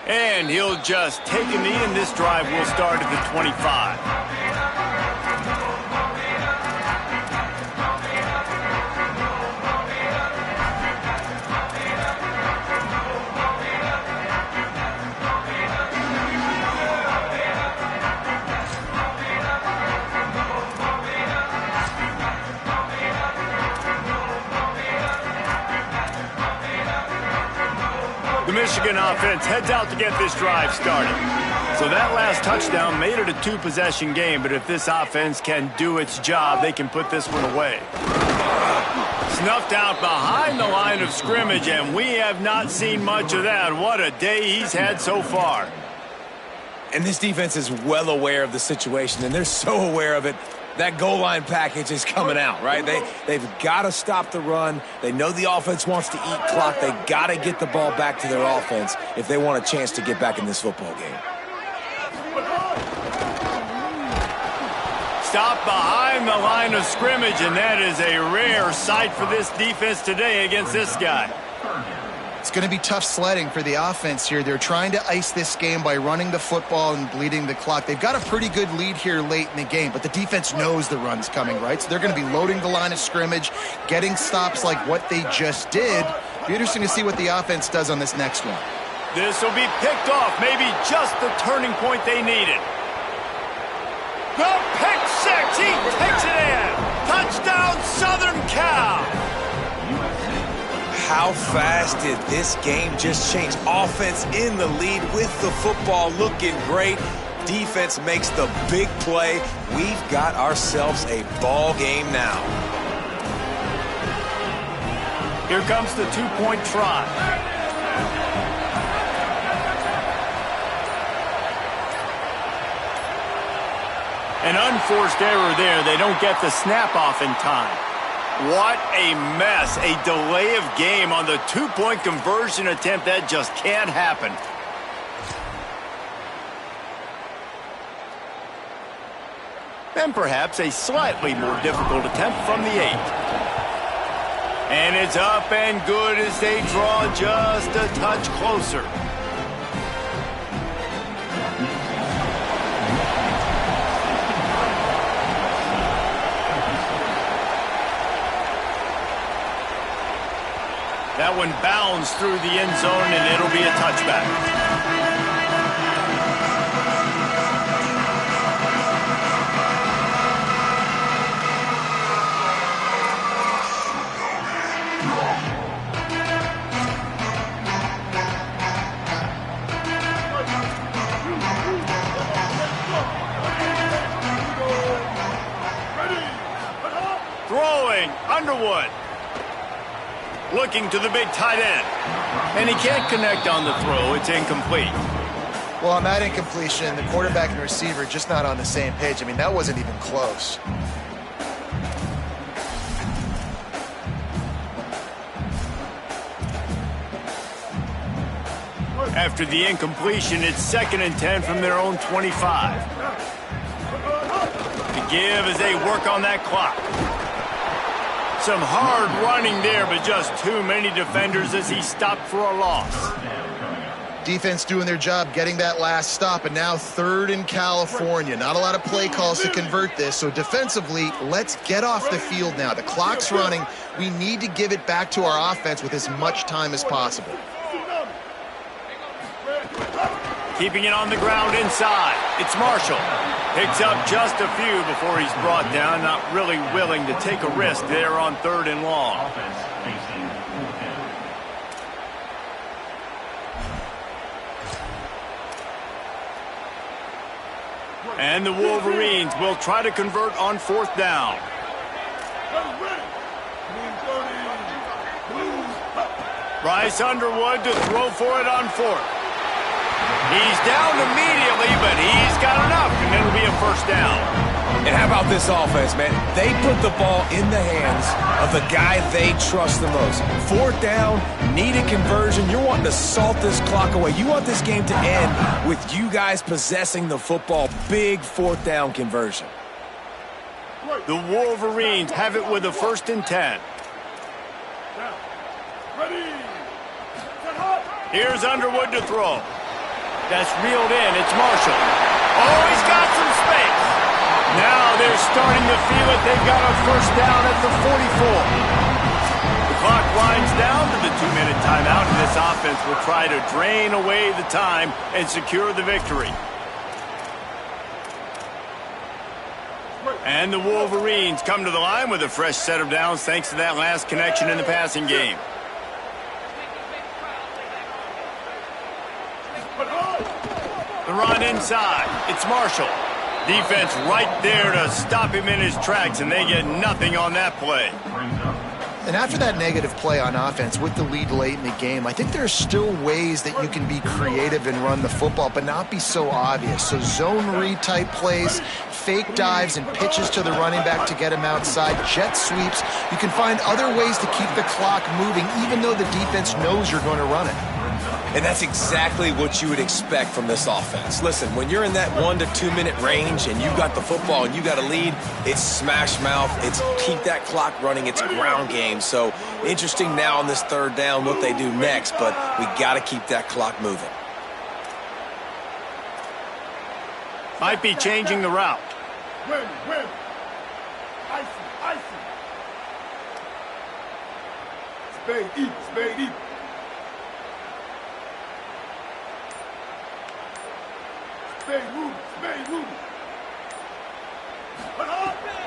And he'll just take a knee, and this drive will start at the 25. The Michigan offense heads out to get this drive started. So that last touchdown made it a 2-possession game, but if this offense can do its job, they can put this one away. Snuffed out behind the line of scrimmage, and we have not seen much of that. What a day he's had so far. And this defense is well aware of the situation, and they're so aware of it. That goal line package is coming out, right? They've got to stop the run. They know the offense wants to eat clock. They got to get the ball back to their offense if they want a chance to get back in this football game. Stop behind the line of scrimmage, and that is a rare sight for this defense today against this guy. It's going to be tough sledding for the offense here. They're trying to ice this game by running the football and bleeding the clock. They've got a pretty good lead here late in the game, but the defense knows the run's coming, right? So they're going to be loading the line of scrimmage, getting stops like what they just did. It'll be interesting to see what the offense does on this next one. This will be picked off, maybe just the turning point they needed. The pick six, he takes it in. Touchdown, Southern Cal. How fast did this game just change? Offense in the lead with the football, looking great. Defense makes the big play. We've got ourselves a ball game now. Here comes the 2-point try. An unforced error there. They don't get the snap off in time. What a mess. A delay of game on the 2-point conversion attempt. That just can't happen. And perhaps a slightly more difficult attempt from the 8. And it's up and good as they draw just a touch closer. That one bounds through the end zone, and it'll be a touchback. Throwing, Underwood. Looking to the big tight end. And he can't connect on the throw. It's incomplete. Well, on that incompletion, the quarterback and receiver just not on the same page. I mean, that wasn't even close. After the incompletion, it's 2nd and 10 from their own 25. To give as they work on that clock. Some hard running there, but just too many defenders as he stopped for a loss. Defense doing their job getting that last stop, and now 3rd in California. Not a lot of play calls to convert this, so defensively, let's get off the field now. The clock's running. We need to give it back to our offense with as much time as possible. Keeping it on the ground inside. It's Marshall. Picks up just a few before he's brought down. Not really willing to take a risk there on 3rd and long. Offense facing 4th down. And the Wolverines will try to convert on 4th down. Bryce Underwood to throw for it on 4th. He's down immediately, but he's got enough, and it'll be a 1st down. And how about this offense, man? They put the ball in the hands of the guy they trust the most. 4th down, need a conversion. You're wanting to salt this clock away. You want this game to end with you guys possessing the football. Big 4th down conversion. The Wolverines have it with a 1st and 10. Here's Underwood to throw. That's reeled in. It's Marshall. Oh, he's got some space. Now they're starting to feel it. They've got a 1st down at the 44. The clock winds down to the 2-minute timeout, and this offense will try to drain away the time and secure the victory. And the Wolverines come to the line with a fresh set of downs thanks to that last connection in the passing game. The run inside. It's Marshall. Defense right there to stop him in his tracks, and they get nothing on that play. And after that negative play on offense with the lead late in the game, I think there are still ways that you can be creative and run the football, but not be so obvious. So zone read type plays, fake dives and pitches to the running back to get him outside, jet sweeps. You can find other ways to keep the clock moving, even though the defense knows you're going to run it. And that's exactly what you would expect from this offense. Listen, when you're in that 1 to 2 minute range and you got the football and you got a lead, it's smash mouth, it's keep that clock running, it's ground game. So interesting now on this 3rd down what they do next, but we got to keep that clock moving. Might be changing the route. Win. Icy. Spade deep. Spade move.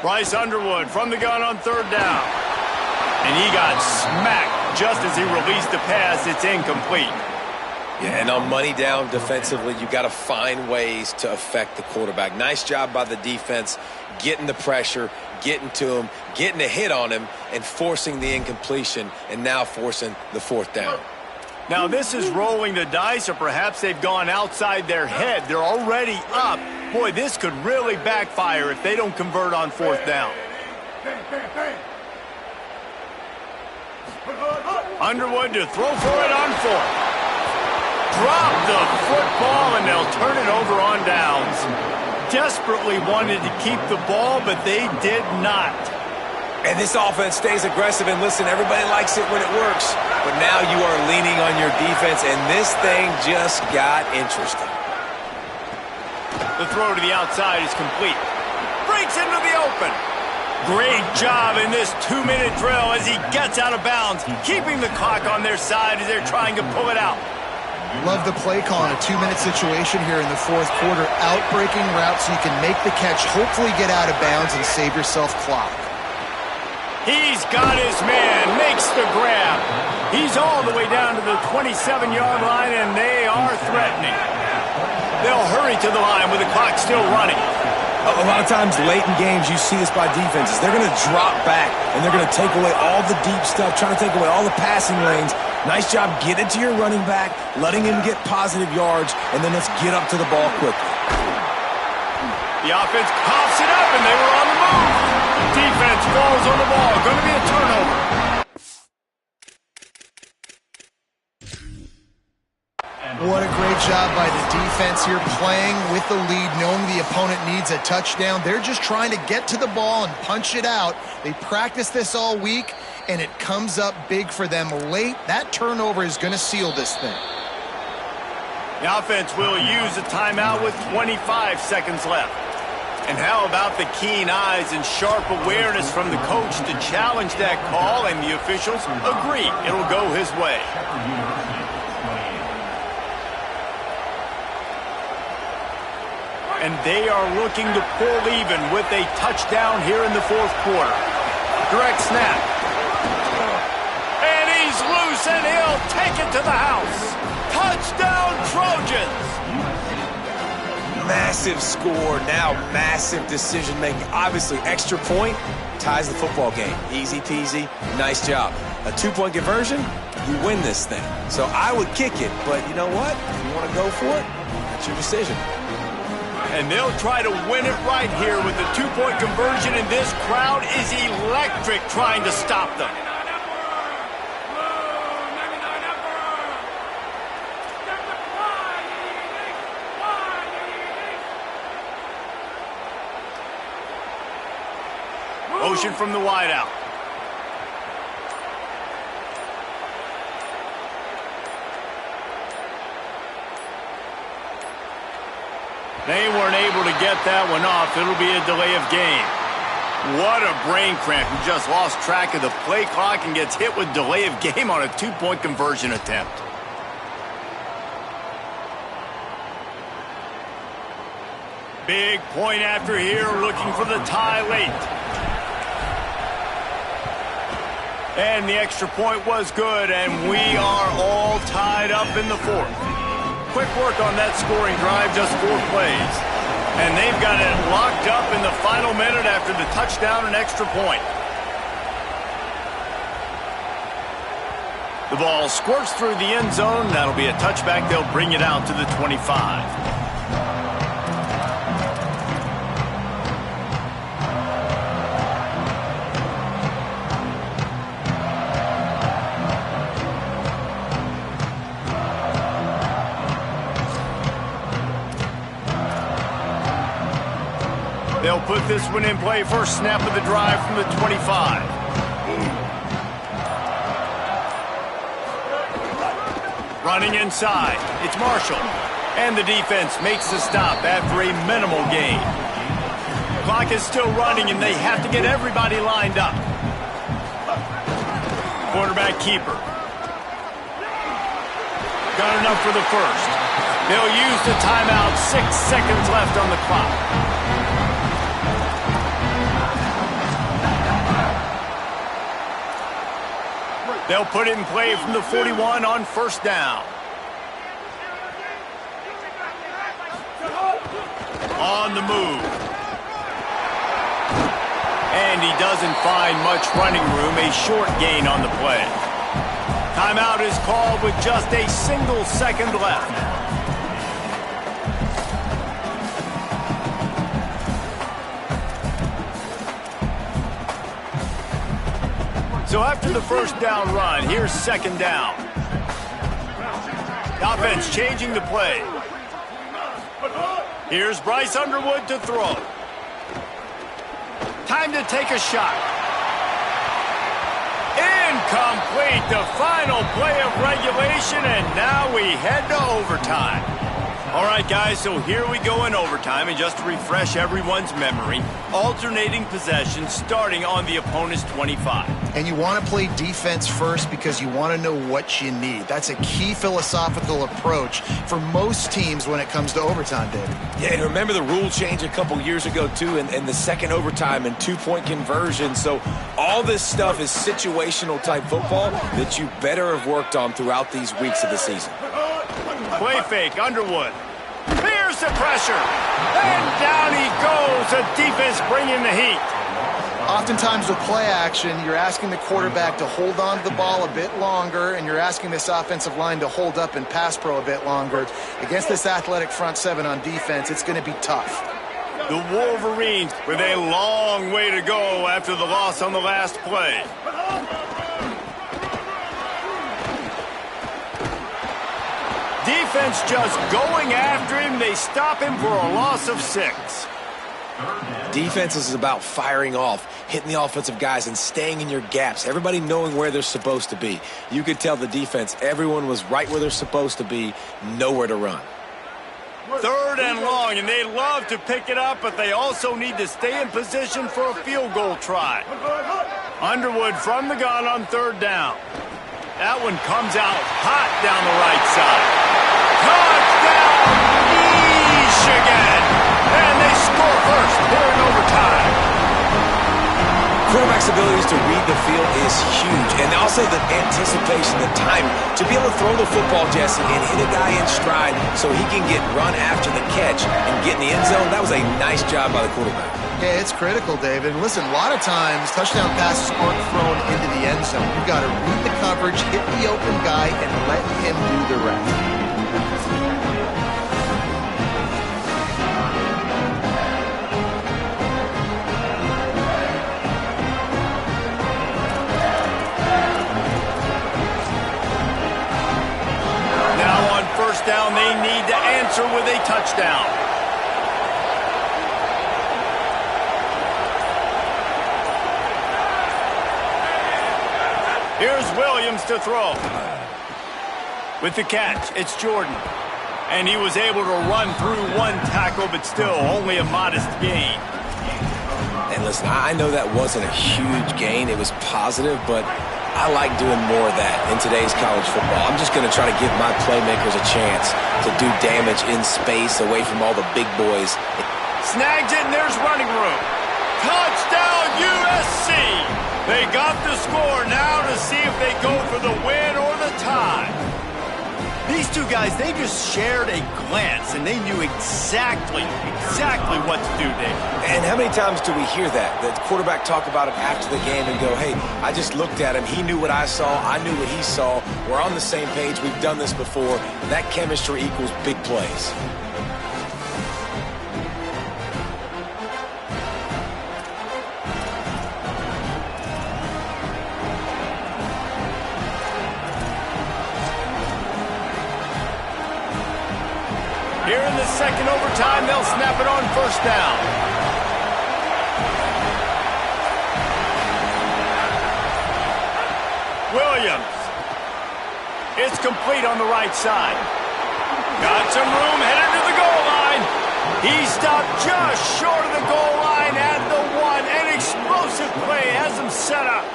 Bryce Underwood from the gun on 3rd down. And he got smacked just as he released the pass. It's incomplete. Yeah, and on money down defensively, you got to find ways to affect the quarterback. Nice job by the defense, getting the pressure, getting to him, getting a hit on him, and forcing the incompletion, and now forcing the 4th down. Now this is rolling the dice, or perhaps they've gone outside their head. They're already up. Boy, this could really backfire if they don't convert on 4th down. Underwood to throw for it on 4th. Drop the football, and they'll turn it over on downs. Desperately wanted to keep the ball, but they did not. And this offense stays aggressive, and listen, everybody likes it when it works. But now you are leaning on your defense, and this thing just got interesting. The throw to the outside is complete. Breaks into the open. Great job in this 2-minute drill as he gets out of bounds, keeping the clock on their side as they're trying to pull it out. Love the play call in a 2-minute situation here in the 4th quarter. Out-breaking route so you can make the catch, hopefully get out of bounds and save yourself clock. He's got his man, makes the grab. He's all the way down to the 27-yard line, and they are threatening. They'll hurry to the line with the clock still running. A lot of times late in games, you see this by defenses. They're going to drop back, and they're going to take away all the deep stuff, trying to take away all the passing lanes. Nice job getting to your running back, letting him get positive yards, and then let's get up to the ball quickly. The offense coughs it up, and they were on the move. Defense falls on the ball. Going to be a turnover. What a great job by the defense here, playing with the lead, knowing the opponent needs a touchdown. They're just trying to get to the ball and punch it out. They practice this all week, and it comes up big for them late. That turnover is going to seal this thing. The offense will use a timeout with 25 seconds left. And how about the keen eyes and sharp awareness from the coach to challenge that call, and the officials agree it'll go his way. And they are looking to pull even with a touchdown here in the fourth quarter. Direct snap. And he's loose, and he'll take it to the house. Touchdown, Trojans! Massive score, now massive decision-making. Obviously, extra point ties the football game. Easy peasy, nice job. A 2-point conversion, you win this thing. So I would kick it, but you know what? If you want to go for it, that's your decision. And they'll try to win it right here with the 2-point conversion, and this crowd is electric trying to stop them. Motion from the wideout. They weren't able to get that one off. It'll be a delay of game. What a brain cramp. He just lost track of the play clock and gets hit with delay of game on a 2-point conversion attempt. Big point after here, looking for the tie late. And the extra point was good, and we are all tied up in the fourth. Quick work on that scoring drive, just 4 plays. And they've got it locked up in the final minute after the touchdown and extra point. The ball squirts through the end zone. That'll be a touchback. They'll bring it out to the 25. They'll put this one in play. First snap of the drive from the 25. Running inside. It's Marshall. And the defense makes the stop after a minimal gain. Clock is still running, and they have to get everybody lined up. Quarterback keeper. Got enough for the first. They'll use the timeout. 6 seconds left on the clock. They'll put it in play from the 41 on first down. On the move. And he doesn't find much running room, a short gain on the play. Timeout is called with just a single second left. So after the first down run, here's second down. The offense changing the play. Here's Bryce Underwood to throw. Time to take a shot. Incomplete, the final play of regulation, and now we head to overtime. All right, guys, so here we go in overtime, and just to refresh everyone's memory, alternating possession starting on the opponent's 25. And you want to play defense first because you want to know what you need. That's a key philosophical approach for most teams when it comes to overtime, David. Yeah, and remember the rule change a couple years ago, too, and the second overtime and 2-point conversion. So all this stuff is situational type football that you better have worked on throughout these weeks of the season. Play fake, Underwood. Here's the pressure. And down he goes. The defense bringing the heat. Oftentimes with play action, you're asking the quarterback to hold on to the ball a bit longer, and you're asking this offensive line to hold up and pass pro a bit longer. Against this athletic front seven on defense, it's going to be tough. The Wolverines with a long way to go after the loss on the last play. Defense just going after him. They stop him for a loss of 6. Defense is about firing off, hitting the offensive guys, and staying in your gaps. Everybody knowing where they're supposed to be. You could tell the defense, everyone was right where they're supposed to be, nowhere to run. 3rd and long, and they love to pick it up, but they also need to stay in position for a field goal try. Underwood from the gun on 3rd down. That one comes out hot down the right side. Touchdown, Michigan! And they score first here in overtime. Quarterback's abilities to read the field is huge. And also the anticipation, the time to be able to throw the football, Jesse, and hit a guy in stride so he can get run after the catch and get in the end zone. That was a nice job by the quarterback. Yeah, it's critical, David. And listen, a lot of times touchdown passes aren't thrown into the end zone. You've got to read the coverage, hit the open guy, and let him do the rest. First down, they need to answer with a touchdown. Here's Williams to throw. With the catch, it's Jordan. And he was able to run through one tackle, but still only a modest gain. And listen, I know that wasn't a huge gain. It was positive, but I like doing more of that in today's college football. I'm just going to try to give my playmakers a chance to do damage in space away from all the big boys. Snags it, and there's running room. Touchdown, USC! They got the score now to see if they go for the win or the tie. These two guys, they just shared a glance, and they knew exactly what to do, Dave. And how many times do we hear that? The quarterback talk about it after the game and go, hey, I just looked at him. He knew what I saw. I knew what he saw. We're on the same page. We've done this before. That chemistry equals big plays. Here in the second overtime, they'll snap it on first down. Williams. It's complete on the right side. Got some room, headed to the goal line. He stopped just short of the goal line at the 1. An explosive play has him set up.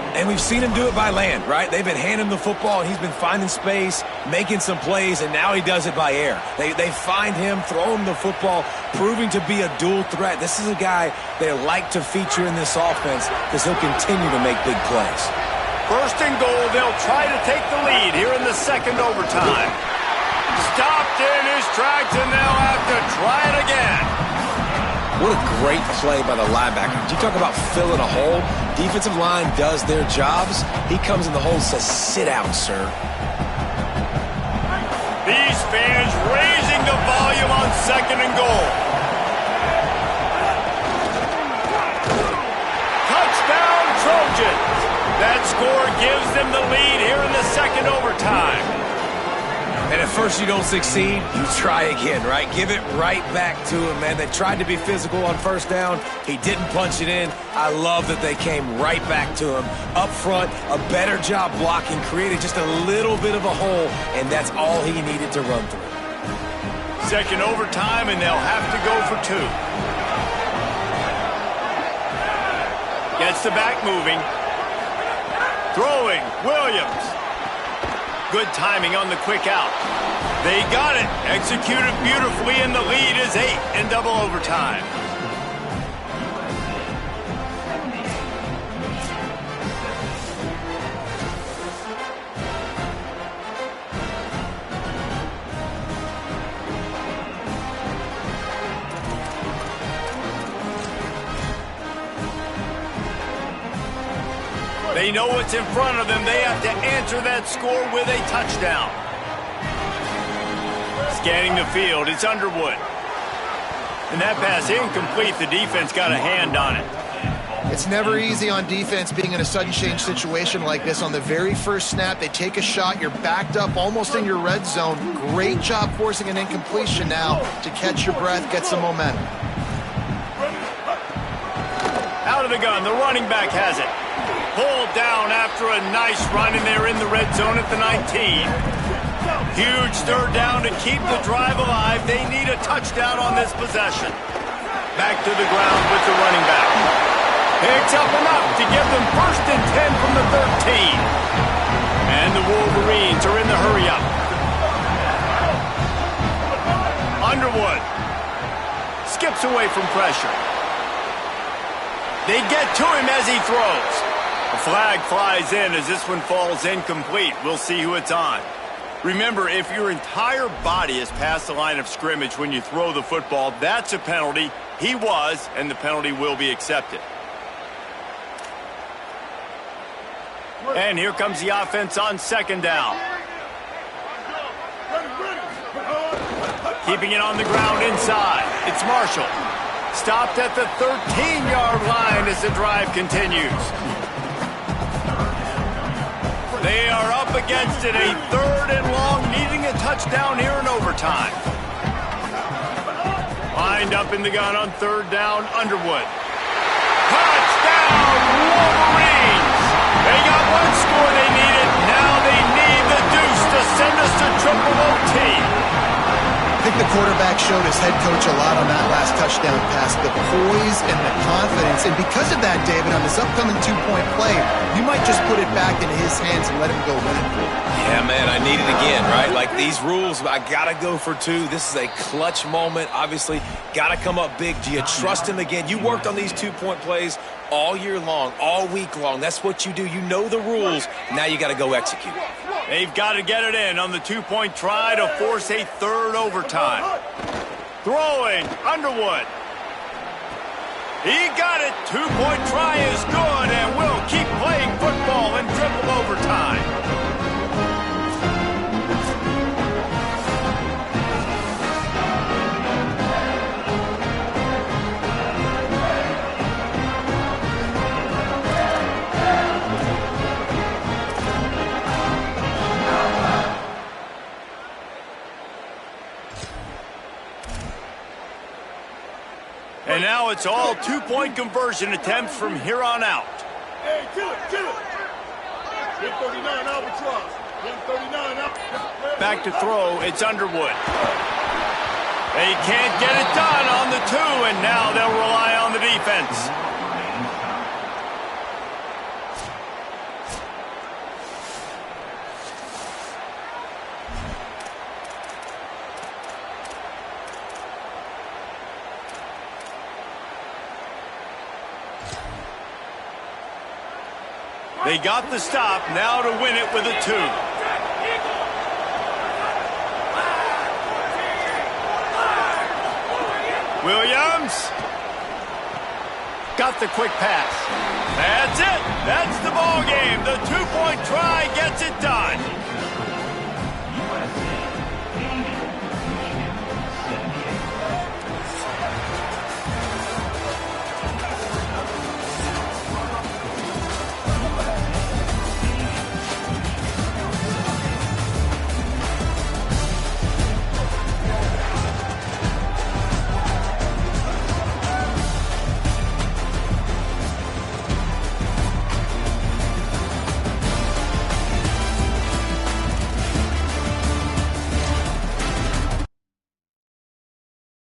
And we've seen him do it by land, right? They've been handing him the football, and he's been finding space, making some plays, and now he does it by air. They find him, throw him the football, proving to be a dual threat. This is a guy they like to feature in this offense because he'll continue to make big plays. First and goal, they'll try to take the lead here in the second overtime. Stopped in his tracks, and they'll have to try it again. What a great play by the linebacker. You talk about filling a hole. Defensive line does their jobs. He comes in the hole and says, sit down, sir. These fans raising the volume on second and goal. Touchdown, Trojans. That score gives them the lead here in the second overtime. And at first you don't succeed, you try again, right? Give it right back to him, man. They tried to be physical on first down. He didn't punch it in. I love that they came right back to him. Up front, a better job blocking, created just a little bit of a hole, and that's all he needed to run through. Second overtime, and they'll have to go for 2. Gets the back moving. Throwing, Williams. Good timing on the quick out. They got it. Executed beautifully, and the lead is 8 in double overtime. They know what's in front of them. They have to answer that score with a touchdown. Scanning the field, it's Underwood. And that pass incomplete. The defense got a hand on it. It's never easy on defense being in a sudden change situation like this. On the very first snap, they take a shot. You're backed up almost in your red zone. Great job forcing an incompletion now to catch your breath, get some momentum. Out of the gun, the running back has it. Pulled down after a nice run, and they're in the red zone at the 19. Huge third down to keep the drive alive. They need a touchdown on this possession. Back to the ground with the running back. Picks up enough to give them 1st and 10 from the 13. And the Wolverines are in the hurry-up. Underwood skips away from pressure. They get to him as he throws. A flag flies in as this one falls incomplete. We'll see who it's on. Remember, if your entire body is past the line of scrimmage when you throw the football, that's a penalty. He was, and the penalty will be accepted. And here comes the offense on 2nd down. Keeping it on the ground inside. It's Marshall. Stopped at the 13-yard line as the drive continues. They are up against it, a 3rd and long, needing a touchdown here in overtime. Lined up in the gun on 3rd down, Underwood. Touchdown, Wolverines! They got one score they needed. Now they need the deuce to send us to triple OT. I think the quarterback showed his head coach a lot on that last touchdown pass, the poise and the confidence. And because of that, David, on this upcoming 2-point play, you might just put it back into his hands and let him go win it for you. Yeah, man, I need it again, right? Like these rules, I got to go for 2. This is a clutch moment. Obviously, got to come up big. Do you trust him again? You worked on these 2-point plays all year long, all week long. That's what you do. You know the rules. Now you got to go execute. They've got to get it in on the 2-point try to force a 3rd overtime. Throwing, Underwood. He got it. 2-point try is good, and we'll keep playing football in triple overtime. And now it's all 2-point conversion attempts from here on out. Hey, kill it, kill it. 139 Albatross. 139 Albatross. Back to throw, it's Underwood. They can't get it done on the 2, and now they'll rely on the defense. They got the stop, now to win it with a 2. Williams got the quick pass. That's it. That's the ball game. The 2-point try gets it done.